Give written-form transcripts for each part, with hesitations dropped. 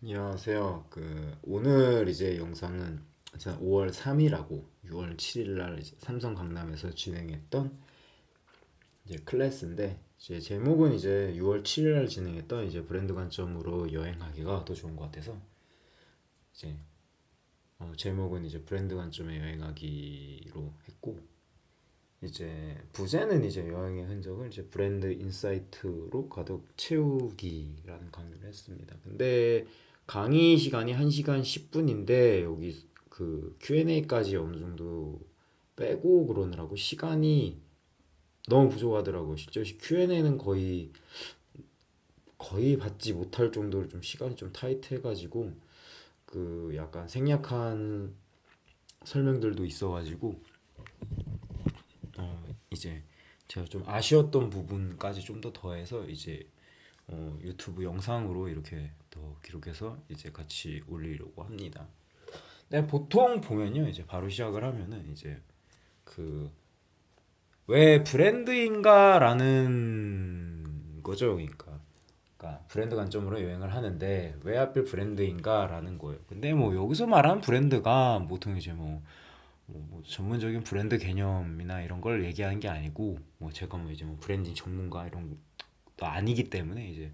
안녕하세요. 오늘 이제 영상은 제가 5월 3일하고 6월 7일 날 이제 삼성 강남에서 진행했던 이제 클래스인데 이제 제목은 이제 6월 7일 날 진행했던 이제 브랜드 관점으로 여행하기가 더 좋은 것 같아서 이제 제목은 이제 브랜드 관점의 여행하기로 했고 이제 부제는 이제 여행의 흔적을 이제 브랜드 인사이트로 가득 채우기라는 강의를 했습니다. 근데 강의 시간이 1시간 10분인데 여기 Q&A까지 어느 정도 빼고 그러느라고 시간이 너무 부족하더라고요. 실제 Q&A는 거의 받지 못할 정도로 좀 시간이 좀 타이트해가지고 약간 생략한 설명들도 있어가지고 이제 제가 좀 아쉬웠던 부분까지 좀 더 더해서 이제 유튜브 영상으로 이렇게 더 기록해서 이제 같이 올리려고 합니다. 근데 보통 보면요, 이제 바로 시작을 하면은 이제 그 왜 브랜드인가라는 거죠, 그러니까 브랜드 관점으로 여행을 하는데 왜 하필 브랜드인가라는 거예요. 근데 뭐 여기서 말하는 브랜드가 보통 이제 뭐 전문적인 브랜드 개념이나 이런 걸 얘기하는 게 아니고 뭐 제가 뭐 이제 뭐 브랜딩 전문가 이런 것도 아니기 때문에 이제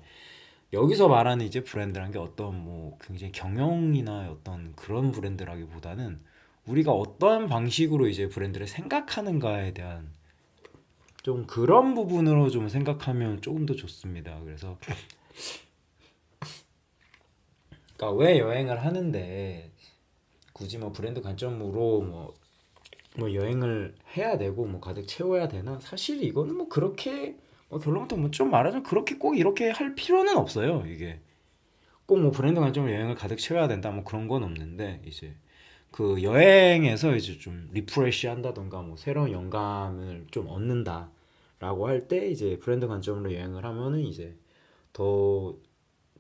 여기서 말하는 이제 브랜드라는 게 어떤 뭐 굉장히 경영이나 어떤 그런 브랜드라기보다는 우리가 어떤 방식으로 이제 브랜드를 생각하는가에 대한 좀 그런 부분으로 좀 생각하면 조금 더 좋습니다. 그래서 그러니까 왜 여행을 하는데 굳이 뭐 브랜드 관점으로 뭐 여행을 해야 되고 뭐 가득 채워야 되나? 사실 이거는 뭐 그렇게 뭐 결론부터 뭐 좀 말하자면 그렇게 꼭 이렇게 할 필요는 없어요. 이게 꼭 뭐 브랜드 관점으로 여행을 가득 채워야 된다 뭐 그런 건 없는데 이제 그 여행에서 이제 좀 리프레시 한다던가 뭐 새로운 영감을 좀 얻는다라고 할 때 이제 브랜드 관점으로 여행을 하면은 이제 더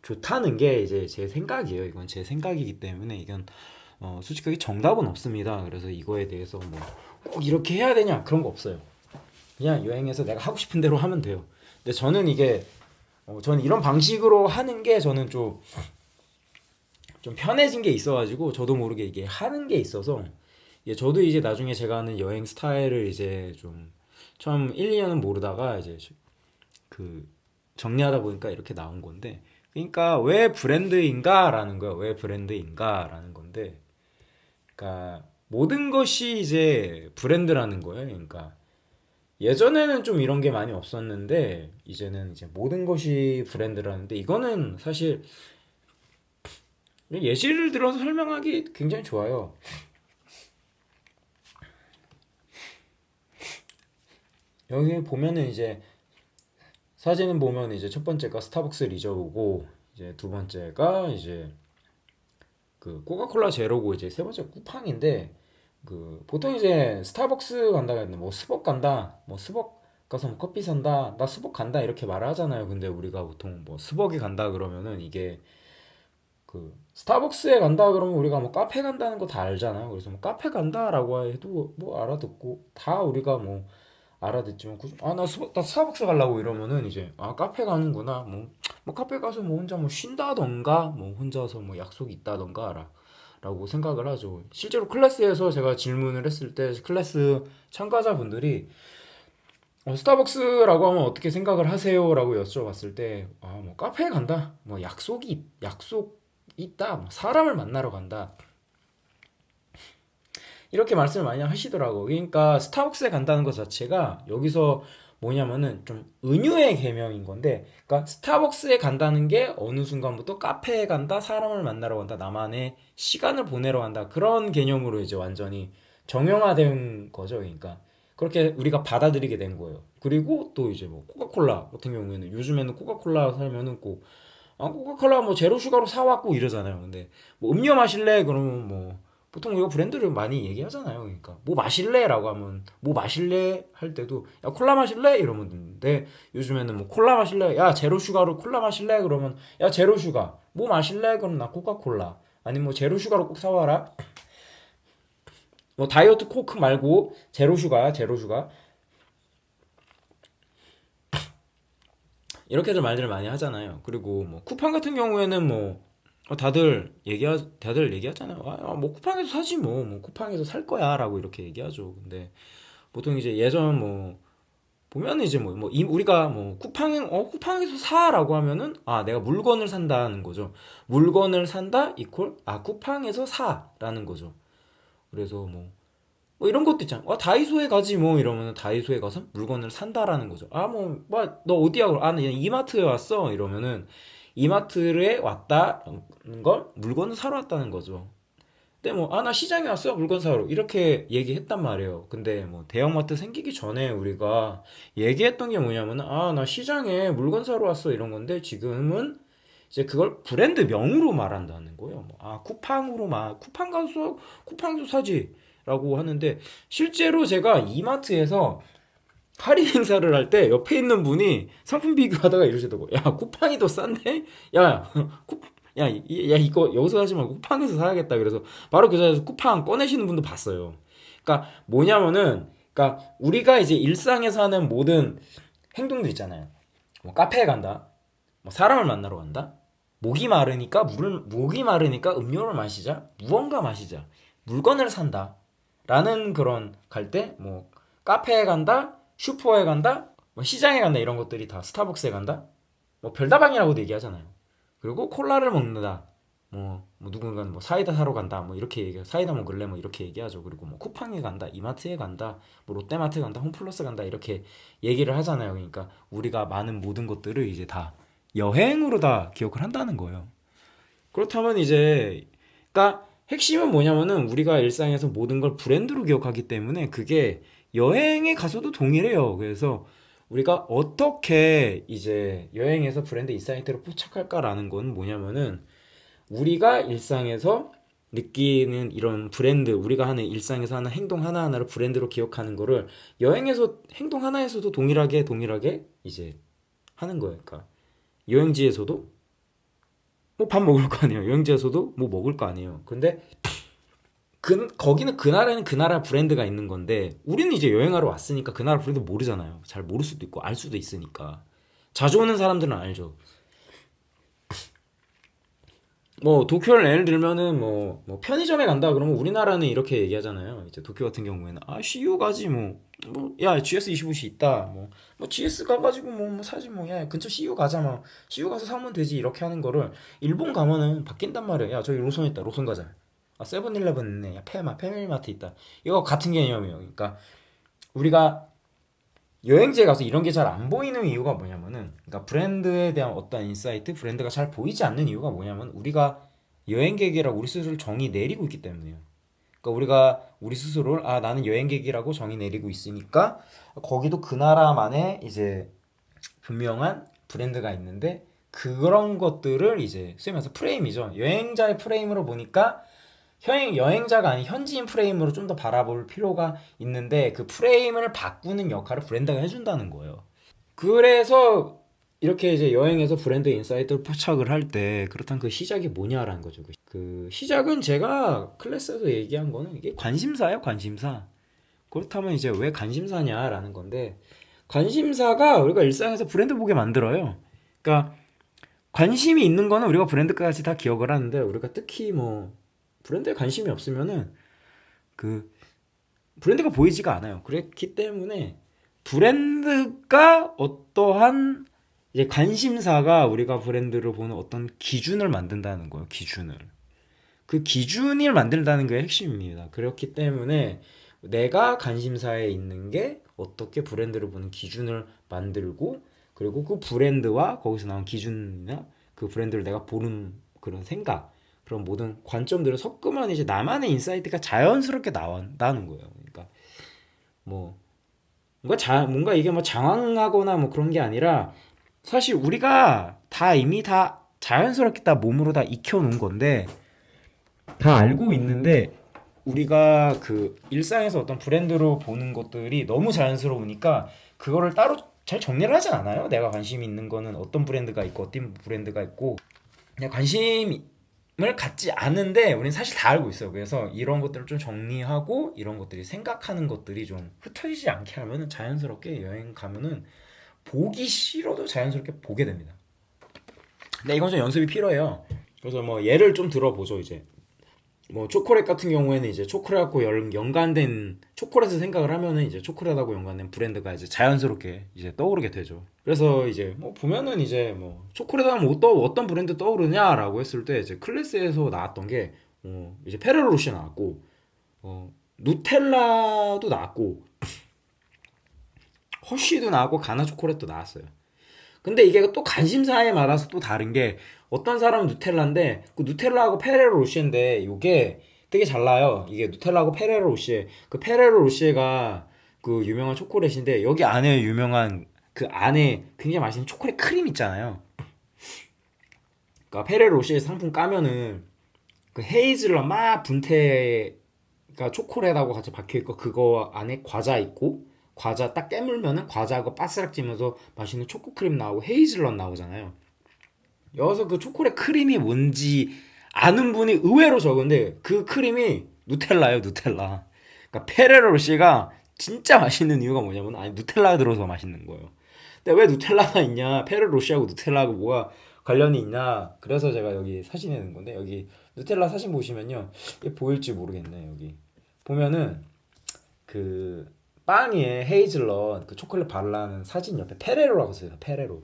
좋다는 게 이제 제 생각이에요. 이건 제 생각이기 때문에 이건 솔직하게 정답은 없습니다. 그래서 이거에 대해서 뭐 꼭 이렇게 해야 되냐 그런 거 없어요. 그냥 여행에서 내가 하고 싶은 대로 하면 돼요. 근데 저는 이게 저는 이런 방식으로 하는 게 저는 좀 편해진 게 있어가지고 저도 모르게 이게 하는 게 있어서 저도 이제 나중에 제가 하는 여행 스타일을 이제 좀 처음 1, 2년은 모르다가 이제 그 정리하다 보니까 이렇게 나온 건데 그러니까 왜 브랜드인가라는 거야. 왜 브랜드인가라는 건데 그러니까 모든 것이 이제 브랜드라는 거예요. 그러니까 예전에는 좀 이런 게 많이 없었는데 이제는 이제 모든 것이 브랜드라는데 이거는 사실 예시를 들어서 설명하기 굉장히 좋아요. 여기 보면은 이제 사진을 보면 이제 첫 번째가 스타벅스 리저브고 이제 두 번째가 이제 그 코카콜라 제로고 이제 세 번째 쿠팡인데 보통 이제 스타벅스 간다 했는데 뭐 스벅 간다 뭐 스벅 가서 뭐 커피 산다 나 스벅 간다 이렇게 말을 하잖아요. 근데 우리가 보통 뭐 스벅에 간다 그러면은 이게 스타벅스에 간다 그러면 우리가 뭐 카페 간다는 거 다 알잖아요. 그래서 뭐 카페 간다라고 해도 뭐 알아듣고 다 우리가 뭐 알아듣지만 굳이 나 스타벅스 가려고 이러면은 이제 카페 가는구나 뭐 카페 가서 뭐 혼자 뭐 쉰다던가 뭐 혼자서 뭐 약속이 있다던가 라고 생각을 하죠. 실제로 클래스에서 제가 질문을 했을 때 클래스 참가자분들이 스타벅스라고 하면 어떻게 생각을 하세요? 라고 여쭤봤을 때 뭐 카페에 간다 뭐 약속 있다 뭐 사람을 만나러 간다 이렇게 말씀을 많이 하시더라고. 그러니까 스타벅스에 간다는 것 자체가 여기서 뭐냐면은 좀 은유의 개념인 건데, 그러니까 스타벅스에 간다는 게 어느 순간부터 카페에 간다, 사람을 만나러 간다, 나만의 시간을 보내러 간다 그런 개념으로 이제 완전히 정형화된 거죠. 그러니까 그렇게 우리가 받아들이게 된 거예요. 그리고 또 이제 뭐 코카콜라 같은 경우에는 요즘에는 코카콜라 살면은 꼭 코카콜라 뭐 제로 슈가로 사왔고 이러잖아요. 근데 뭐 음료 마실래? 그러면 뭐 보통 이거 브랜드를 많이 얘기하잖아요. 그러니까 뭐 마실래라고 하면 뭐 마실래 할 때도 야 콜라 마실래 이러면 되는데 요즘에는 뭐 콜라 마실래 야 제로 슈가로 콜라 마실래 그러면 야 제로 슈가 뭐 마실래 그럼 나 코카콜라 아니면 뭐 제로 슈가로 꼭 사와라 뭐 다이어트 코크 말고 제로 슈가야 제로 슈가 이렇게들 말들을 많이 하잖아요. 그리고 뭐 쿠팡 같은 경우에는 뭐 다들 얘기하잖아요. 뭐 쿠팡에서 사지 뭐 쿠팡에서 살 거야라고 이렇게 얘기하죠. 근데 보통 이제 예전 뭐 보면 이제 우리가 뭐 쿠팡에서 사라고 하면은 내가 물건을 산다는 거죠. 물건을 산다 이퀄 쿠팡에서 사라는 거죠. 그래서 뭐 이런 것도 있잖아. 다이소에 가지 뭐 이러면은 다이소에 가서 물건을 산다라는 거죠. 너 어디야? 나 이마트에 왔어. 이러면은 이마트에 왔다는 걸 물건을 사러 왔다는 거죠. 근데 나 시장에 왔어 물건 사러 이렇게 얘기했단 말이에요. 근데 대형마트 생기기 전에 우리가 얘기했던 게 뭐냐면 나 시장에 물건 사러 왔어 이런 건데 지금은 이제 그걸 브랜드 명으로 말한다는 거예요. 쿠팡에서 사지라고 하는데 실제로 제가 이마트에서 할인 행사를 할 때 옆에 있는 분이 상품 비교하다가 이러시더라고. 야, 쿠팡이 더 싼데? 야, 쿠, 이거 여기서 하지 말고 쿠팡에서 사야겠다. 그래서 바로 그 자리에서 쿠팡 꺼내시는 분도 봤어요. 그러니까 그러니까 우리가 이제 일상에서 하는 모든 행동들 있잖아요. 뭐 카페에 간다. 뭐 사람을 만나러 간다. 목이 마르니까 음료를 마시자. 무언가 마시자. 물건을 산다. 라는 그런 갈 때 카페에 간다. 슈퍼에 간다. 시장에 간다. 이런 것들이 다 스타벅스에 간다. 별다방이라고도 얘기하잖아요. 그리고 콜라를 먹는다. 누군가는 사이다 사러 간다. 이렇게 얘기해. 사이다 먹을래? 이렇게 얘기하죠. 그리고 쿠팡에 간다. 이마트에 간다. 롯데마트 간다. 홈플러스 간다. 이렇게 얘기를 하잖아요. 그러니까 우리가 많은 모든 것들을 이제 다 여행으로 다 기억을 한다는 거예요. 그렇다면 이제 그러니까 핵심은 뭐냐면은 우리가 일상에서 모든 걸 브랜드로 기억하기 때문에 그게 여행에 가서도 동일해요. 그래서 우리가 어떻게 이제 여행에서 브랜드 인사이트를 포착할까라는 건 뭐냐면은 우리가 일상에서 느끼는 이런 브랜드, 우리가 하는 일상에서 하는 행동 하나하나를 브랜드로 기억하는 거를 여행에서 행동 하나에서도 동일하게 이제 하는 거예요. 그러니까 여행지에서도 밥 먹을 거 아니에요. 여행지에서도 먹을 거 아니에요. 근데 거기는 그 나라에는 그 나라 브랜드가 있는 건데 우리는 이제 여행하러 왔으니까 그 나라 브랜드 모르잖아요. 잘 모를 수도 있고 알 수도 있으니까. 자주 오는 사람들은 알죠. 도쿄를 예를 들면은 편의점에 간다 그러면 우리나라는 이렇게 얘기하잖아요. 이제 도쿄 같은 경우에는 CU 가지 야 GS25C 있다 GS 가가지고 사지 야 근처 CU 가자 CU 가서 사면 되지 이렇게 하는 거를 일본 가면은 바뀐단 말이에요. 야 저기 로손 있다 로손 가자. 세븐일레븐 있네. 야 패밀리마트 있다. 이거 같은 개념이에요. 그러니까 우리가 여행지에 가서 이런 게 잘 안 보이는 이유가 뭐냐면은 그러니까 브랜드에 대한 어떤 인사이트, 브랜드가 잘 보이지 않는 이유가 뭐냐면 우리가 여행객이라고 우리 스스로를 정의 내리고 있기 때문이에요. 그러니까 우리가 우리 스스로를 나는 여행객이라고 정의 내리고 있으니까 거기도 그 나라만의 이제 분명한 브랜드가 있는데 그런 것들을 이제 소위 말해서 프레임이죠. 여행자의 프레임으로 보니까 여행자가 아닌 현지인 프레임으로 좀 더 바라볼 필요가 있는데 그 프레임을 바꾸는 역할을 브랜드가 해준다는 거예요. 그래서 이렇게 이제 여행에서 브랜드 인사이트를 포착을 할 때 그렇다면 그 시작이 뭐냐라는 거죠. 그 시작은 제가 클래스에서 얘기한 거는 이게 관심사예요, 관심사. 그렇다면 이제 왜 관심사냐라는 건데 관심사가 우리가 일상에서 브랜드 보게 만들어요. 그러니까 관심이 있는 거는 우리가 브랜드까지 다 기억을 하는데 우리가 특히 브랜드에 관심이 없으면은 그 브랜드가 보이지가 않아요. 그렇기 때문에 브랜드가 어떠한 이제 관심사가 우리가 브랜드를 보는 어떤 기준을 만든다는 거예요. 기준을. 그 기준을 만든다는 게 핵심입니다. 그렇기 때문에 내가 관심사에 있는 게 어떻게 브랜드를 보는 기준을 만들고 그리고 그 브랜드와 거기서 나온 기준이나 그 브랜드를 내가 보는 그런 생각 그런 모든 관점들을 섞으면 이제 나만의 인사이트가 자연스럽게 나온다는 거예요. 그러니까 뭔가 이게 장황하거나 그런 게 아니라 사실 우리가 이미 다 자연스럽게 다 몸으로 다 익혀놓은 건데 다 알고 있는데 우리가 그 일상에서 어떤 브랜드로 보는 것들이 너무 자연스러우니까 그거를 따로 잘 정리를 하진 않아요. 내가 관심 있는 거는 어떤 브랜드가 있고 어떤 브랜드가 있고 그냥 관심을 갖지 않은데 우리는 사실 다 알고 있어요. 그래서 이런 것들을 좀 정리하고 이런 것들이 생각하는 것들이 좀 흩어지지 않게 하면은 자연스럽게 여행 가면은 보기 싫어도 자연스럽게 보게 됩니다. 근데 이건 좀 연습이 필요해요. 그래서 뭐 예를 좀 들어보죠. 이제 뭐 초콜릿 같은 경우에는 이제 초콜릿하고 연관된 초콜릿을 생각을 하면은 이제 초콜릿하고 연관된 브랜드가 이제 자연스럽게 이제 떠오르게 되죠. 그래서 이제 뭐 보면은 이제 뭐 초콜릿 하면 어떤 브랜드 떠오르냐라고 했을 때 이제 클래스에서 나왔던 게 이제 페레로로시 나왔고 누텔라도 나왔고 허쉬도 나왔고 가나 초콜릿도 나왔어요. 근데 이게 또 관심사에 맞아서 또 다른 게 어떤 사람은 누텔라인데 그 누텔라하고 페레로 로시인데 이게 되게 달라요. 이게 누텔라하고 페레로 로시 그 페레로 로시가 그 유명한 초콜릿인데 여기 안에 유명한 그 안에 굉장히 맛있는 초콜릿 크림 있잖아요. 그러니까 페레로 로시 상품 까면은 그 헤이즐넛 막 분태가 초콜릿하고 같이 박혀 있고 그거 안에 과자 있고 과자 딱 깨물면은 과자하고 바스락지면서 맛있는 초코크림 나오고 헤이즐넛 나오잖아요. 여기서 그 초콜릿 크림이 뭔지 아는 분이 의외로 적은데 그 크림이 누텔라예요, 누텔라. 그러니까 페레로 로시가 진짜 맛있는 이유가 뭐냐면 아니 누텔라가 들어서 맛있는 거예요. 근데 왜 누텔라가 있냐? 페레로 로시하고 누텔라하고 뭐가 관련이 있냐? 그래서 제가 여기 사진 내는 건데 여기 누텔라 사진 보시면요. 이게 보일지 모르겠네, 여기. 보면은 그 빵 위에 헤이즐넛 그 초콜릿 바르는 사진 옆에 페레로라고 써요. 페레로.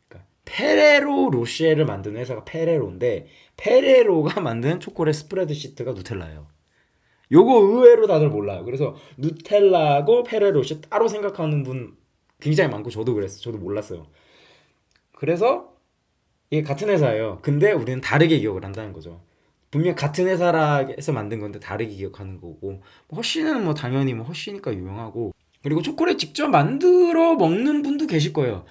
그러니까 페레로 로쉐를 만드는 회사가 페레로인데 페레로가 만든 초콜릿 스프레드 시트가 누텔라예요. 요거 의외로 다들 몰라요. 그래서 누텔라고 페레로시 따로 생각하는 분 굉장히 많고 저도 그랬어요. 저도 몰랐어요. 그래서 이게 같은 회사예요. 근데 우리는 다르게 기억을 한다는 거죠. 분명 같은 회사에서 만든 건데 다르게 기억하는 거고 허쉬는 뭐 당연히 뭐 허쉬니까 유명하고 그리고 초콜릿 직접 만들어 먹는 분도 계실 거예요.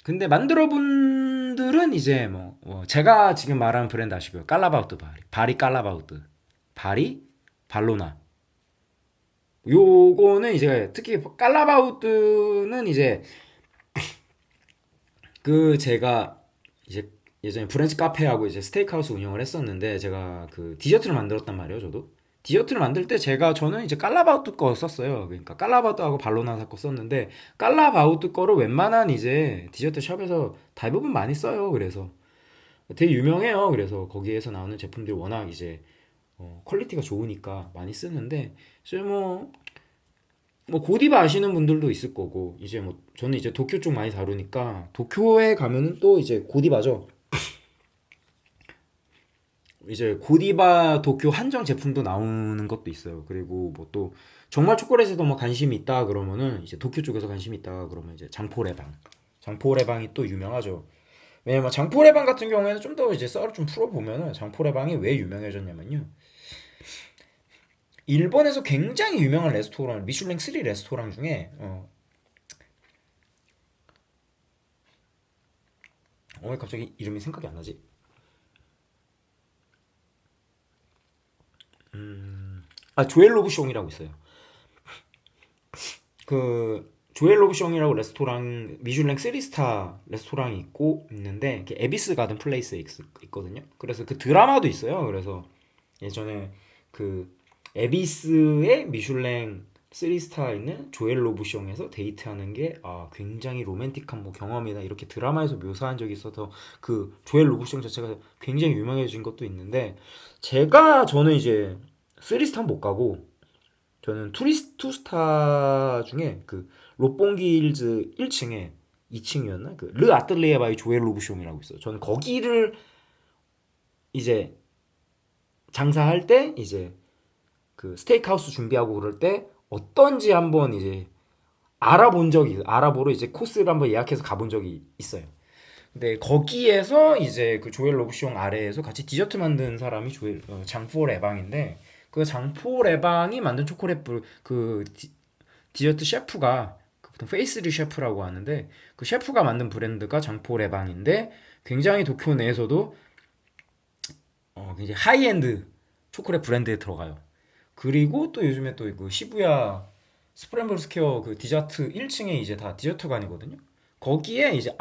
근데 만들어 분들은 이제 제가 지금 말하는 브랜드 아시고요. 깔라바우트 바리 깔라바우트 바리 발로나 요거는 이제 특히 깔라바우트는 이제 그 제가 이제 예전에 브런치 카페하고 이제 스테이크하우스 운영을 했었는데 제가 그 디저트를 만들었단 말이에요. 저도 디저트를 만들 때 저는 이제 깔라바우트 거 썼어요. 그러니까 깔라바우트하고 발로나사 거 썼는데 깔라바우트 거를 웬만한 이제 디저트 샵에서 대부분 많이 써요. 그래서 되게 유명해요. 그래서 거기에서 나오는 제품들이 워낙 이제 퀄리티가 좋으니까 많이 쓰는데 이제 뭐 고디바 아시는 분들도 있을 거고 이제 뭐 저는 이제 도쿄 쪽 많이 다루니까 도쿄에 가면은 또 이제 고디바죠. 이제 고디바 도쿄 한정 제품도 나오는 것도 있어요. 그리고 뭐 또 정말 초콜릿에도 뭐 관심이 있다 그러면은 이제 도쿄 쪽에서 관심이 있다 그러면 이제 장포레방이 또 유명하죠. 왜냐면 장포레방 같은 경우에는 좀 더 이제 썰을 좀 풀어보면은 장포레방이 왜 유명해졌냐면요. 일본에서 굉장히 유명한 레스토랑 미슐랭 3 레스토랑 중에 왜 갑자기 이름이 생각이 안 나지? 조엘 로브숑이라고 있어요. 그 조엘 로브숑이라고 레스토랑 미슐랭 3스타 레스토랑이 있는데 에비스 가든 플레이스에 있거든요. 그래서 그 드라마도 있어요. 그래서 예전에 그 에비스의 미슐랭 3스타 있는 조엘 로브숑에서 데이트하는 게 굉장히 로맨틱한 뭐 경험이다 이렇게 드라마에서 묘사한 적이 있어서 그 조엘 로브숑 자체가 굉장히 유명해진 것도 있는데 저는 이제 3스타는 못 가고 저는 투스타 중에 그 롯봉길즈 1층에 2층이었나? 그 르 아틀리에 바이 조엘 로브숑이라고 있어요. 저는 거기를 이제 장사할 때 이제 그 스테이크하우스 준비하고 그럴 때 어떤지 한번 이제 알아보러 이제 코스를 한번 예약해서 가본 적이 있어요. 근데 거기에서 이제 그 조엘 로브숑 아래에서 같이 디저트 만든 사람이 장포 레방인데 그 장포 레방이 만든 초콜릿 디저트 셰프가 보통 페이스리 셰프라고 하는데 그 셰프가 만든 브랜드가 장포 레방인데 굉장히 도쿄 내에서도 굉장히 하이엔드 초콜릿 브랜드에 들어가요. 그리고 또 요즘에 또 그 시부야 스프램블 스퀘어 그 디저트 1층에 이제 다 디저트관이거든요. 거기에 이제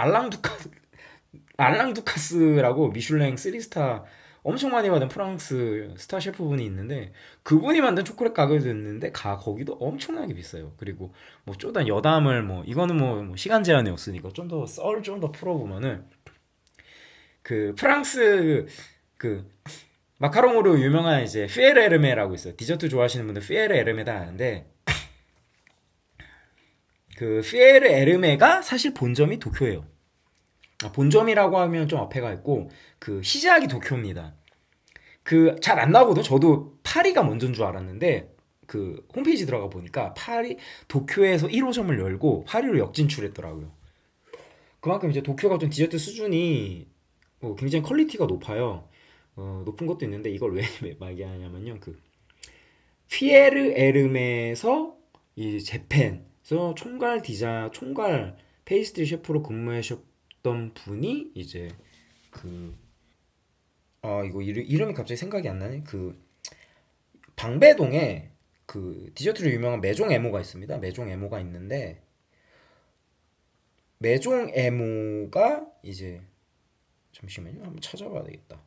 알랑두카스라고 미슐랭 3스타 엄청 많이 받은 프랑스 스타 셰프분이 있는데 그분이 만든 초콜릿 가격이 됐는데 거기도 엄청나게 비싸요. 그리고 뭐 쪼단 여담을 뭐 이거는 뭐 시간 제한이 없으니까 좀 더 풀어보면은 그 프랑스 그 마카롱으로 유명한 이제 피에르 에르메라고 있어요. 디저트 좋아하시는 분들 피에르 에르메다 아는데 그 피에르 에르메가 사실 본점이 도쿄예요. 본점이라고 하면 좀 어폐가 있고 그 시작이 도쿄입니다. 그 잘 안 나오거든. 저도 파리가 먼저인 줄 알았는데 그 홈페이지 들어가 보니까 파리 도쿄에서 1호점을 열고 파리로 역진출했더라고요. 그만큼 이제 도쿄가 좀 디저트 수준이 굉장히 퀄리티가 높아요. 높은 것도 있는데 이걸 왜 얘기하냐면요. 그 피에르 에르메에서 이 재팬에서 총괄 페이스트리 셰프로 근무하셨던 분이 이제 그 이거 이름이 갑자기 생각이 안 나네. 그 방배동에 그 디저트로 유명한 메종 에모가 있습니다. 메종 에모가 있는데 메종 에모가 이제 잠시만요. 한번 찾아봐야 되겠다.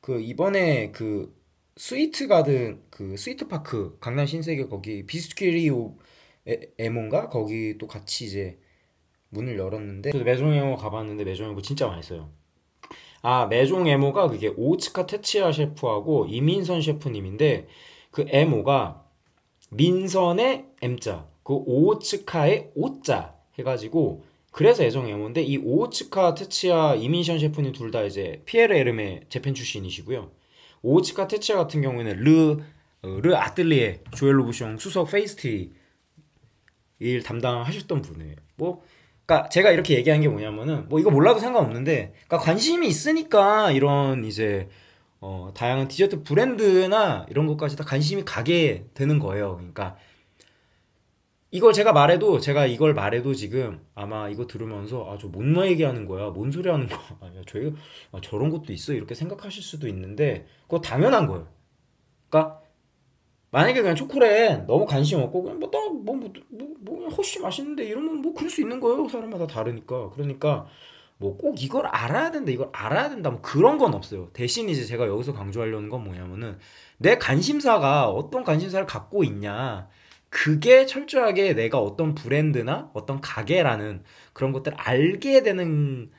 그 이번에 그 스위트 가든 그 스위트 파크 강남 신세계 거기 비스큐리오 에몬가 거기 또 같이 이제 문을 열었는데 저도 메종 에모 가봤는데 메종 에모 진짜 맛있어요. 메종 에모가 그게 오츠카 테츠야 셰프하고 이민선 셰프님인데 그 에모가 민선의 M자 그 오츠카의 오자 해가지고 그래서 애정 에모인데 이 오츠카 테츠야 이민션 셰프님 둘 다 이제 피에르 에르메 재팬 출신이시고요. 오츠카 테츠야 같은 경우에는 르 아뜰리에 조엘 로브숑 수석 페이스트리 일 담당하셨던 분이에요. 그러니까 제가 이렇게 얘기한 게 뭐냐면은 이거 몰라도 상관없는데, 그러니까 관심이 있으니까 이런 이제 다양한 디저트 브랜드나 이런 것까지 다 관심이 가게 되는 거예요. 그러니까 제가 이걸 말해도 지금 아마 이거 들으면서 저 뭔 얘기하는 거야? 뭔 소리 하는 거야? 아니야, 저희가 저런 것도 있어 이렇게 생각하실 수도 있는데 그거 당연한 거예요. 그러니까 만약에 그냥 초콜릿 너무 관심 없고 그냥 그냥 훨씬 맛있는데 이러면 그럴 수 있는 거예요. 사람마다 다르니까. 그러니까 꼭 이걸 알아야 된다, 이걸 알아야 된다, 그런 건 없어요. 대신 이제 제가 여기서 강조하려는 건 뭐냐면은 내 관심사가 어떤 관심사를 갖고 있냐. 그게 철저하게 내가 어떤 브랜드나 어떤 가게라는 그런 것들을 알게 되는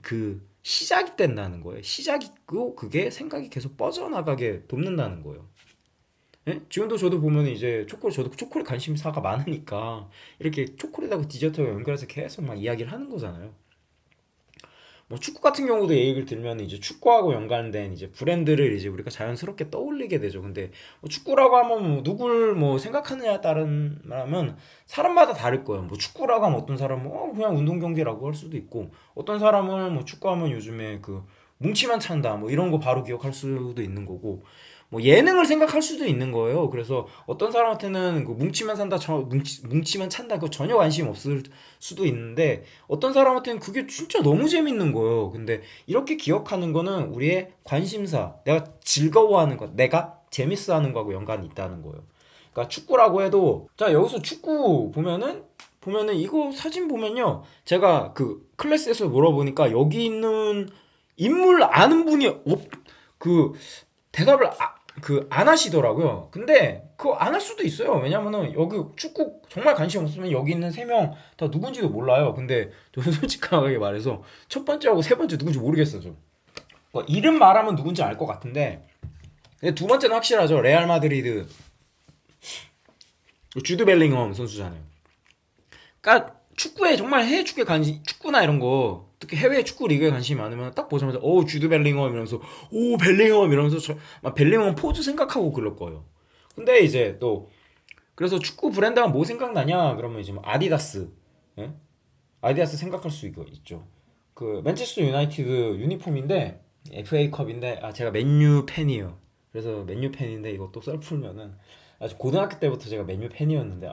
그 시작이 된다는 거예요. 시작이고 그게 생각이 계속 뻗어나가게 돕는다는 거예요. 예? 지금도 저도 보면 이제 저도 초콜릿 관심사가 많으니까 이렇게 초콜릿하고 디저트와 연결해서 계속 막 이야기를 하는 거잖아요. 축구 같은 경우도 얘기를 들면 이제 축구하고 연관된 이제 브랜드를 이제 우리가 자연스럽게 떠올리게 되죠. 근데 축구라고 하면 누굴 생각하느냐에 따른 말하면 사람마다 다를 거예요. 축구라고 하면 어떤 사람은 그냥 운동 경기라고 할 수도 있고, 어떤 사람은 축구하면 요즘에 그 뭉치만 찬다 이런 거 바로 기억할 수도 있는 거고, 예능을 생각할 수도 있는 거예요. 그래서 어떤 사람한테는 그 뭉치만 찬다 그거 전혀 관심 없을 수도 있는데, 어떤 사람한테는 그게 진짜 너무 재밌는 거예요. 근데 이렇게 기억하는 거는 우리의 관심사, 내가 즐거워하는 것, 내가 재밌어하는 거하고 연관이 있다는 거예요. 그러니까 축구라고 해도, 자 여기서 축구 보면은 이거 사진 보면요, 제가 그 클래스에서 물어보니까 여기 있는 인물 아는 분이 그 대답을 안 하시더라고요. 근데 그거 안 할 수도 있어요. 왜냐면은 여기 축구 정말 관심 없으면 여기 있는 세 명 다 누군지도 몰라요. 근데 저는 솔직하게 말해서 첫 번째하고 세 번째 누군지 모르겠어요. 이름 말하면 누군지 알 것 같은데, 근데 두 번째는 확실하죠. 레알 마드리드 주드 벨링엄 선수잖아요. 그러니까 축구에 정말 해외 축구에 관심, 축구나 이런 거 특히 해외 축구 리그에 관심이 많으면 딱 보자마자 주드 벨링엄 이러면서 벨링엄 이러면서 막 벨링엄 포즈 생각하고 그럴 거예요. 근데 이제 또 그래서 축구 브랜드 하면 뭐 생각나냐 그러면 이제 아디다스, 예? 아디다스 생각할 수 있죠. 그 맨체스터 유나이티드 유니폼인데 FA컵인데 제가 맨유 팬이에요. 그래서 맨유 팬인데 이것도 썰 풀면은 아주 고등학교 때부터 제가 맨유 팬이었는데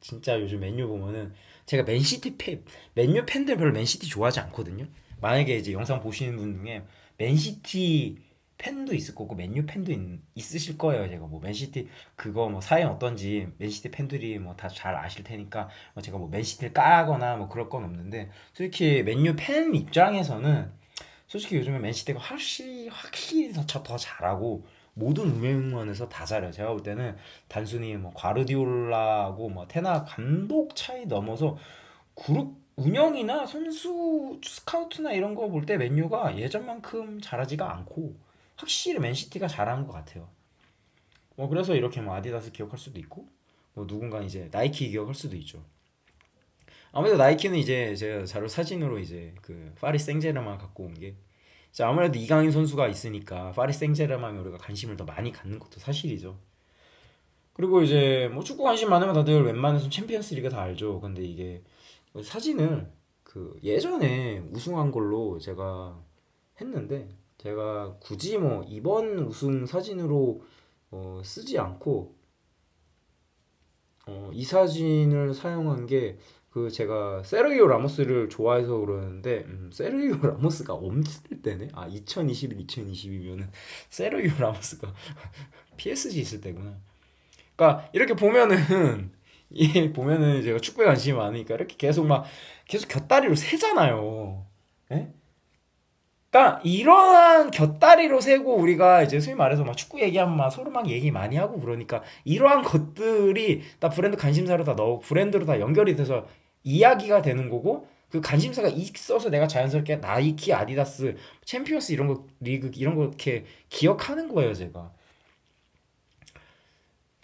진짜 요즘 맨유 보면은 제가 맨유 팬들 별로 맨시티 좋아하지 않거든요. 만약에 이제 영상 보시는 분 중에 맨시티 팬도 있을 거고 맨유 팬도 있으실 거예요. 제가 맨시티 그거 사연 어떤지 맨시티 팬들이 다 잘 아실 테니까 제가 맨시티를 까거나 그럴 건 없는데, 솔직히 맨유 팬 입장에서는 솔직히 요즘에 맨시티가 확실히 더 잘하고 모든 면에서 다 잘해요. 제가 볼 때는 단순히 과르디올라하고 테나 감독 차이 넘어서 운영이나 선수 스카우트나 이런 거 볼 때 맨유가 예전만큼 잘하지가 않고 확실히 맨시티가 잘하는 것 같아요. 뭐 그래서 이렇게 뭐 아디다스 기억할 수도 있고 뭐 누군가 이제 나이키 기억할 수도 있죠. 아무래도 나이키는 이제 제가 자료 사진으로 이제 그 파리 생제르맹 갖고 온 게 아무래도 이강인 선수가 있으니까 파리 생제르맹에 우리가 관심을 더 많이 갖는 것도 사실이죠. 그리고 이제 뭐 축구 관심 많으면 다들 웬만해서 챔피언스 리그 다 알죠. 근데 이게 사진을 그 예전에 우승한 걸로 제가 했는데 제가 굳이 뭐 이번 우승 사진으로 쓰지 않고 이 사진을 사용한 게 그 제가 세르기오 라모스를 좋아해서 그러는데 세르기오 라모스가 없을 때네. 아 2021, 2022면은 세르기오 라모스가 PSG 있을 때구나. 그러니까 이렇게 보면은 이 보면은 제가 축구에 관심이 많으니까 이렇게 계속 막 계속 곁다리로 세잖아요. 예? 그러니까 이러한 곁다리로 세고 우리가 이제 소위 말해서 막 축구 얘기하면 막 서로 막 얘기 많이 하고 그러니까 이러한 것들이 다 브랜드 관심사로 다 넣어 브랜드로 다 연결이 돼서 이야기가 되는 거고 그 관심사가 있어서 내가 자연스럽게 나이키, 아디다스, 챔피언스 이런 거 리그 이런 거 이렇게 기억하는 거예요, 제가.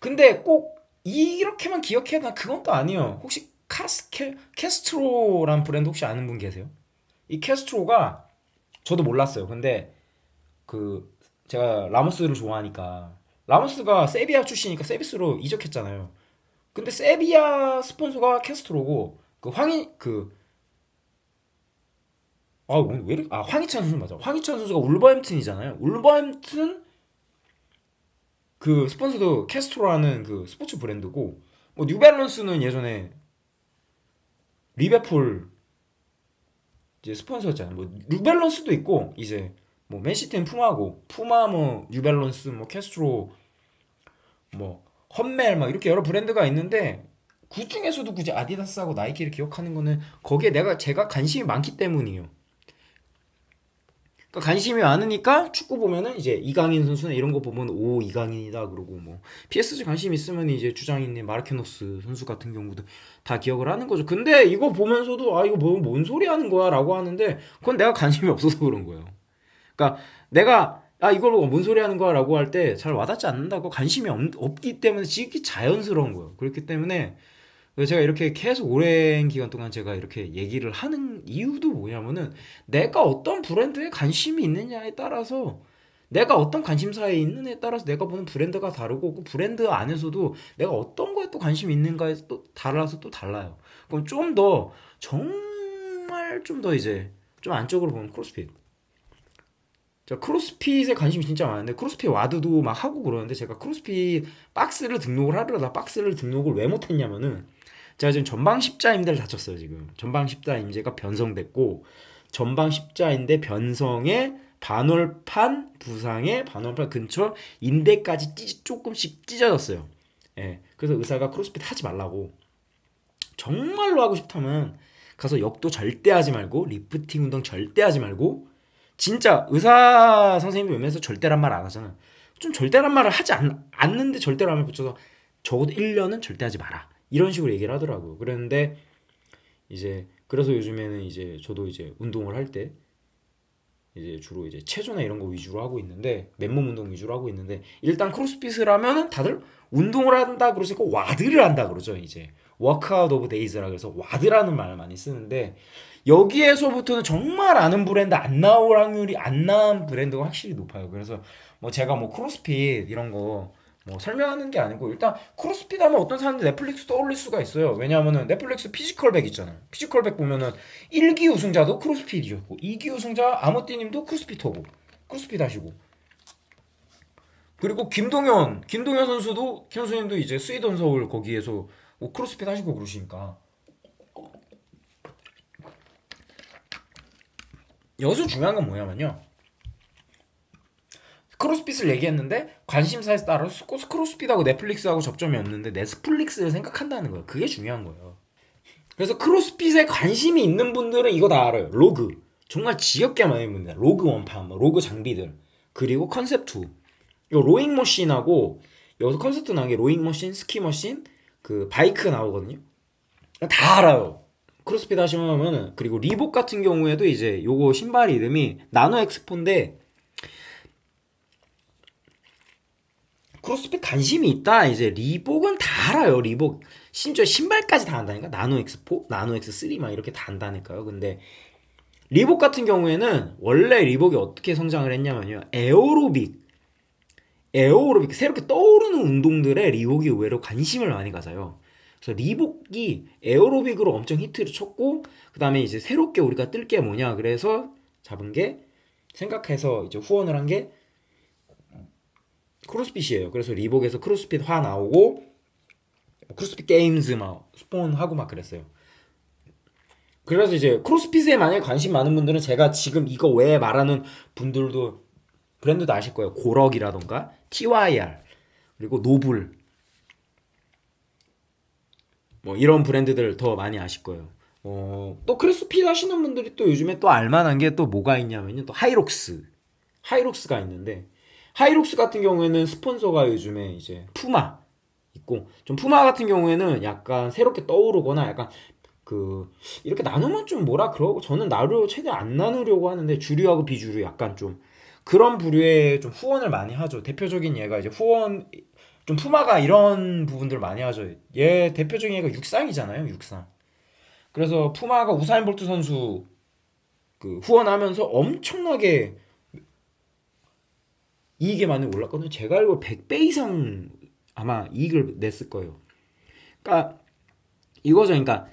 근데 꼭 이렇게만 기억해야 되나 그건 또 아니에요. 혹시 캐스트로란 브랜드 혹시 아는 분 계세요? 이 캐스트로가 저도 몰랐어요. 근데 그 제가 라모스를 좋아하니까 라모스가 세비야 출신이니까 세비스로 이적했잖아요. 근데 세비야 스폰서가 캐스트로고 그 황희 그 아, 오늘 왜 이렇게 황희찬 선수 맞아. 황희찬 선수가 울버햄튼이잖아요. 울버햄튼 그 스폰서도 캐스트로라는 그 스포츠 브랜드고 뭐 뉴발란스는 예전에 리베풀 이제 스폰서였잖아요. 뭐 뉴발란스도 있고 이제 뭐 맨시티는 푸마고 푸마 뭐 뉴발란스 뭐 캐스트로 뭐 헛멜 막 이렇게 여러 브랜드가 있는데 그 중에서도 굳이 아디다스하고 나이키를 기억하는 거는 거기에 제가 관심이 많기 때문이에요. 그러니까 관심이 많으니까 축구 보면은 이제 이강인 선수나 이런 거 보면 오 이강인이다 그러고 뭐 PSG 관심 있으면 이제 주장인님 마르케노스 선수 같은 경우도 다 기억을 하는 거죠. 근데 이거 보면서도 아 이거 뭔 소리 하는 거야라고 하는데 그건 내가 관심이 없어서 그런 거예요. 그러니까 내가 아 이걸 보고 뭔 소리 하는 거야라고 할 때 잘 와닿지 않는다고 관심이 없기 때문에 지극히 자연스러운 거예요. 그렇기 때문에 제가 이렇게 계속 오랜 기간 동안 제가 이렇게 얘기를 하는 이유도 뭐냐면은 내가 어떤 브랜드에 관심이 있느냐에 따라서 내가 어떤 관심사에 있느냐에 따라서 내가 보는 브랜드가 다르고 그 브랜드 안에서도 내가 어떤 거에 또 관심이 있는가에 또 달라서 또 달라요. 그럼 좀 더 정말 좀 더 이제 좀 안쪽으로 보면 크로스핏. 저 크로스핏에 관심이 진짜 많은데 크로스핏 와드도 막 하고 그러는데 제가 크로스핏 박스를 등록을 하려다 박스를 등록을 왜 못했냐면은 제가 지금 전방 십자인대를 다쳤어요. 지금 전방 십자인대가 변성됐고 전방 십자인대 변성에 반월판 부상에 반월판 근처 인대까지 조금씩 찢어졌어요. 예, 그래서 의사가 크로스핏 하지 말라고 정말로 하고 싶다면 가서 역도 절대 하지 말고 리프팅 운동 절대 하지 말고 진짜 의사 선생님도 웬만해서 절대란 말 안 하잖아. 좀 절대란 말을 하지 않는데 절대란을 붙여서 적어도 1년은 절대 하지 마라. 이런 식으로 얘기를 하더라고요. 그랬는데 이제 그래서 요즘에는 이제 저도 이제 운동을 할 때 이제 주로 이제 체조나 이런 거 위주로 하고 있는데 맨몸 운동 위주로 하고 있는데 일단 크로스핏을 하면은 다들 운동을 한다 그러니까 와드를 한다 그러죠. 이제 워크아웃 오브 데이즈라 그래서 와드라는 말을 많이 쓰는데 여기에서부터는 정말 아는 브랜드 안 나올 확률이 안 나은 브랜드가 확실히 높아요. 그래서 뭐 제가 뭐 크로스핏 이런 거 뭐 설명하는 게 아니고 일단 크로스핏 하면 어떤 사람들 넷플릭스 떠올릴 수가 있어요. 왜냐하면은 넷플릭스 피지컬백 있잖아요. 피지컬백 보면은 1기 우승자도 크로스핏이었고 2기 우승자 아모띠님도 크로스핏하고 크로스핏 하시고 그리고 김동현 선수도 선수님도 이제 스웨덴 서울 거기에서 뭐 크로스핏 하시고 그러시니까 여기서 중요한 건 뭐냐면요. 크로스핏을 얘기했는데 관심사에 따라서 크로스핏하고 넷플릭스하고 접점이 없는데 넷플릭스를 생각한다는 거예요. 그게 중요한 거예요. 그래서 크로스핏에 관심이 있는 분들은 이거 다 알아요. 로그. 정말 지겹게 많이 봅니다. 로그 원판, 뭐 로그 장비들. 그리고 컨셉2. 요 로잉 머신하고 여기서 컨셉트 나온 게 로잉 머신, 스키 머신, 그 바이크 나오거든요. 다 알아요. 크로스핏 하시면은, 그리고 리복 같은 경우에도 이제 요거 신발 이름이 나노 엑스포인데, 크로스핏 관심이 있다 이제 리복은 다 알아요. 리복 심지어 신발까지 다 안다니까. 나노 엑스포, 나노 엑스 3 막 이렇게 다 안다니까요. 근데 리복 같은 경우에는 원래 리복이 어떻게 성장을 했냐면요, 에어로빅 새롭게 떠오르는 운동들에 리복이 의외로 관심을 많이 가져요. 그래서 리복이 에어로빅으로 엄청 히트를 쳤고, 그 다음에 이제 새롭게 우리가 뜰 게 뭐냐 그래서 잡은 게, 생각해서 이제 후원을 한 게 크로스핏이에요. 그래서 리복에서 크로스핏 화 나오고 크로스핏 게임즈 막 스폰하고 막 그랬어요. 그래서 이제 크로스핏에 만약에 관심 많은 분들은 제가 지금 이거 외에 말하는 분들도 브랜드도 아실 거예요. 고럭이라던가 TYR, 그리고 노블, 뭐 이런 브랜드들 더 많이 아실 거예요. 또 크로스핏 하시는 분들이 또 요즘에 또 알만한 게 또 뭐가 있냐면요, 또 하이록스가 있는데, 하이록스 같은 경우에는 스폰서가 요즘에 이제 푸마 있고, 좀 푸마 같은 경우에는 약간 새롭게 떠오르거나 약간 그 이렇게 나누면 좀 뭐라 그러고, 저는 나누려 최대한 안 나누려고 하는데 주류하고 비주류 약간 좀 그런 부류에 좀 후원을 많이 하죠. 대표적인 얘가 이제 후원, 좀 푸마가 이런 부분들 많이 하죠. 얘 대표적인 얘가 육상이잖아요, 육상. 그래서 푸마가 우사인 볼트 선수 그 후원하면서 엄청나게 이익이 많이 올랐거든요. 제가 알고 100배 이상 아마 이익을 냈을 거예요. 그러니까 이거죠. 그러니까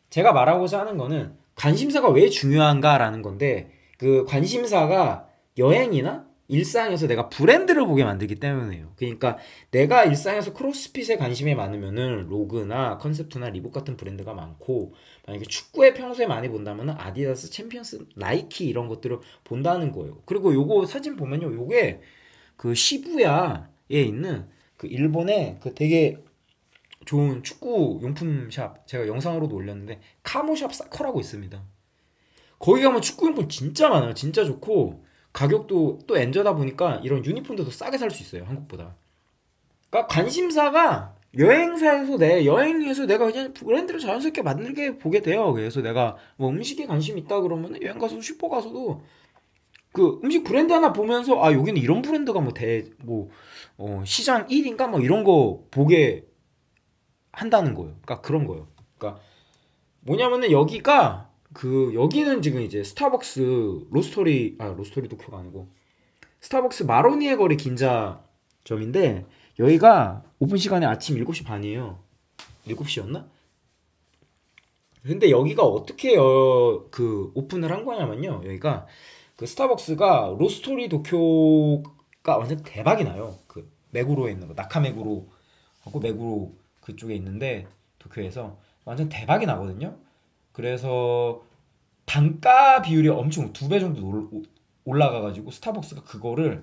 제가 말하고자 하는 거는 관심사가 왜 중요한가라는 건데, 그 관심사가 여행이나 일상에서 내가 브랜드를 보게 만들기 때문에요. 그러니까 내가 일상에서 크로스핏에 관심이 많으면은 로그나 컨셉트나 리복 같은 브랜드가 많고, 만약에 축구에 평소에 많이 본다면 아디다스, 챔피언스, 나이키 이런 것들을 본다는 거예요. 그리고 요거 사진 보면요, 요게 그 시부야에 있는 그 일본의 그 되게 좋은 축구 용품 샵, 제가 영상으로도 올렸는데 카모샵 사커라고 있습니다. 거기 가면 축구 용품 진짜 많아요. 진짜 좋고 가격도 또 엔저다 보니까 이런 유니폼도 더 싸게 살 수 있어요, 한국보다. 그러니까 관심사가 여행사에서 내 여행에서 내가 그냥 브랜드를 자연스럽게 만들게 보게 돼요. 그래서 내가 뭐 음식에 관심 있다 그러면 여행 가서 슈퍼 가서도 그 음식 브랜드 하나 보면서, 아 여기는 이런 브랜드가 뭐 시장 1인가 뭐 이런 거 보게 한다는 거예요. 그러니까 그런 거예요. 그러니까 뭐냐면은 여기는 지금 이제 스타벅스 로스터리 도쿄가 아니고 스타벅스 마로니에 거리 긴자점인데, 여기가 오픈 시간이 아침 7시 반이에요. 7시였나? 근데 여기가 어떻게 그 오픈을 한 거냐면요, 여기가 그 스타벅스가 로스토리 도쿄가 완전 대박이 나요. 그 메구로에 있는 거, 나카메구로 하고 메구로 그쪽에 있는데, 도쿄에서 완전 대박이 나거든요. 그래서 단가 비율이 엄청 2배 정도 올라가가지고 스타벅스가 그거를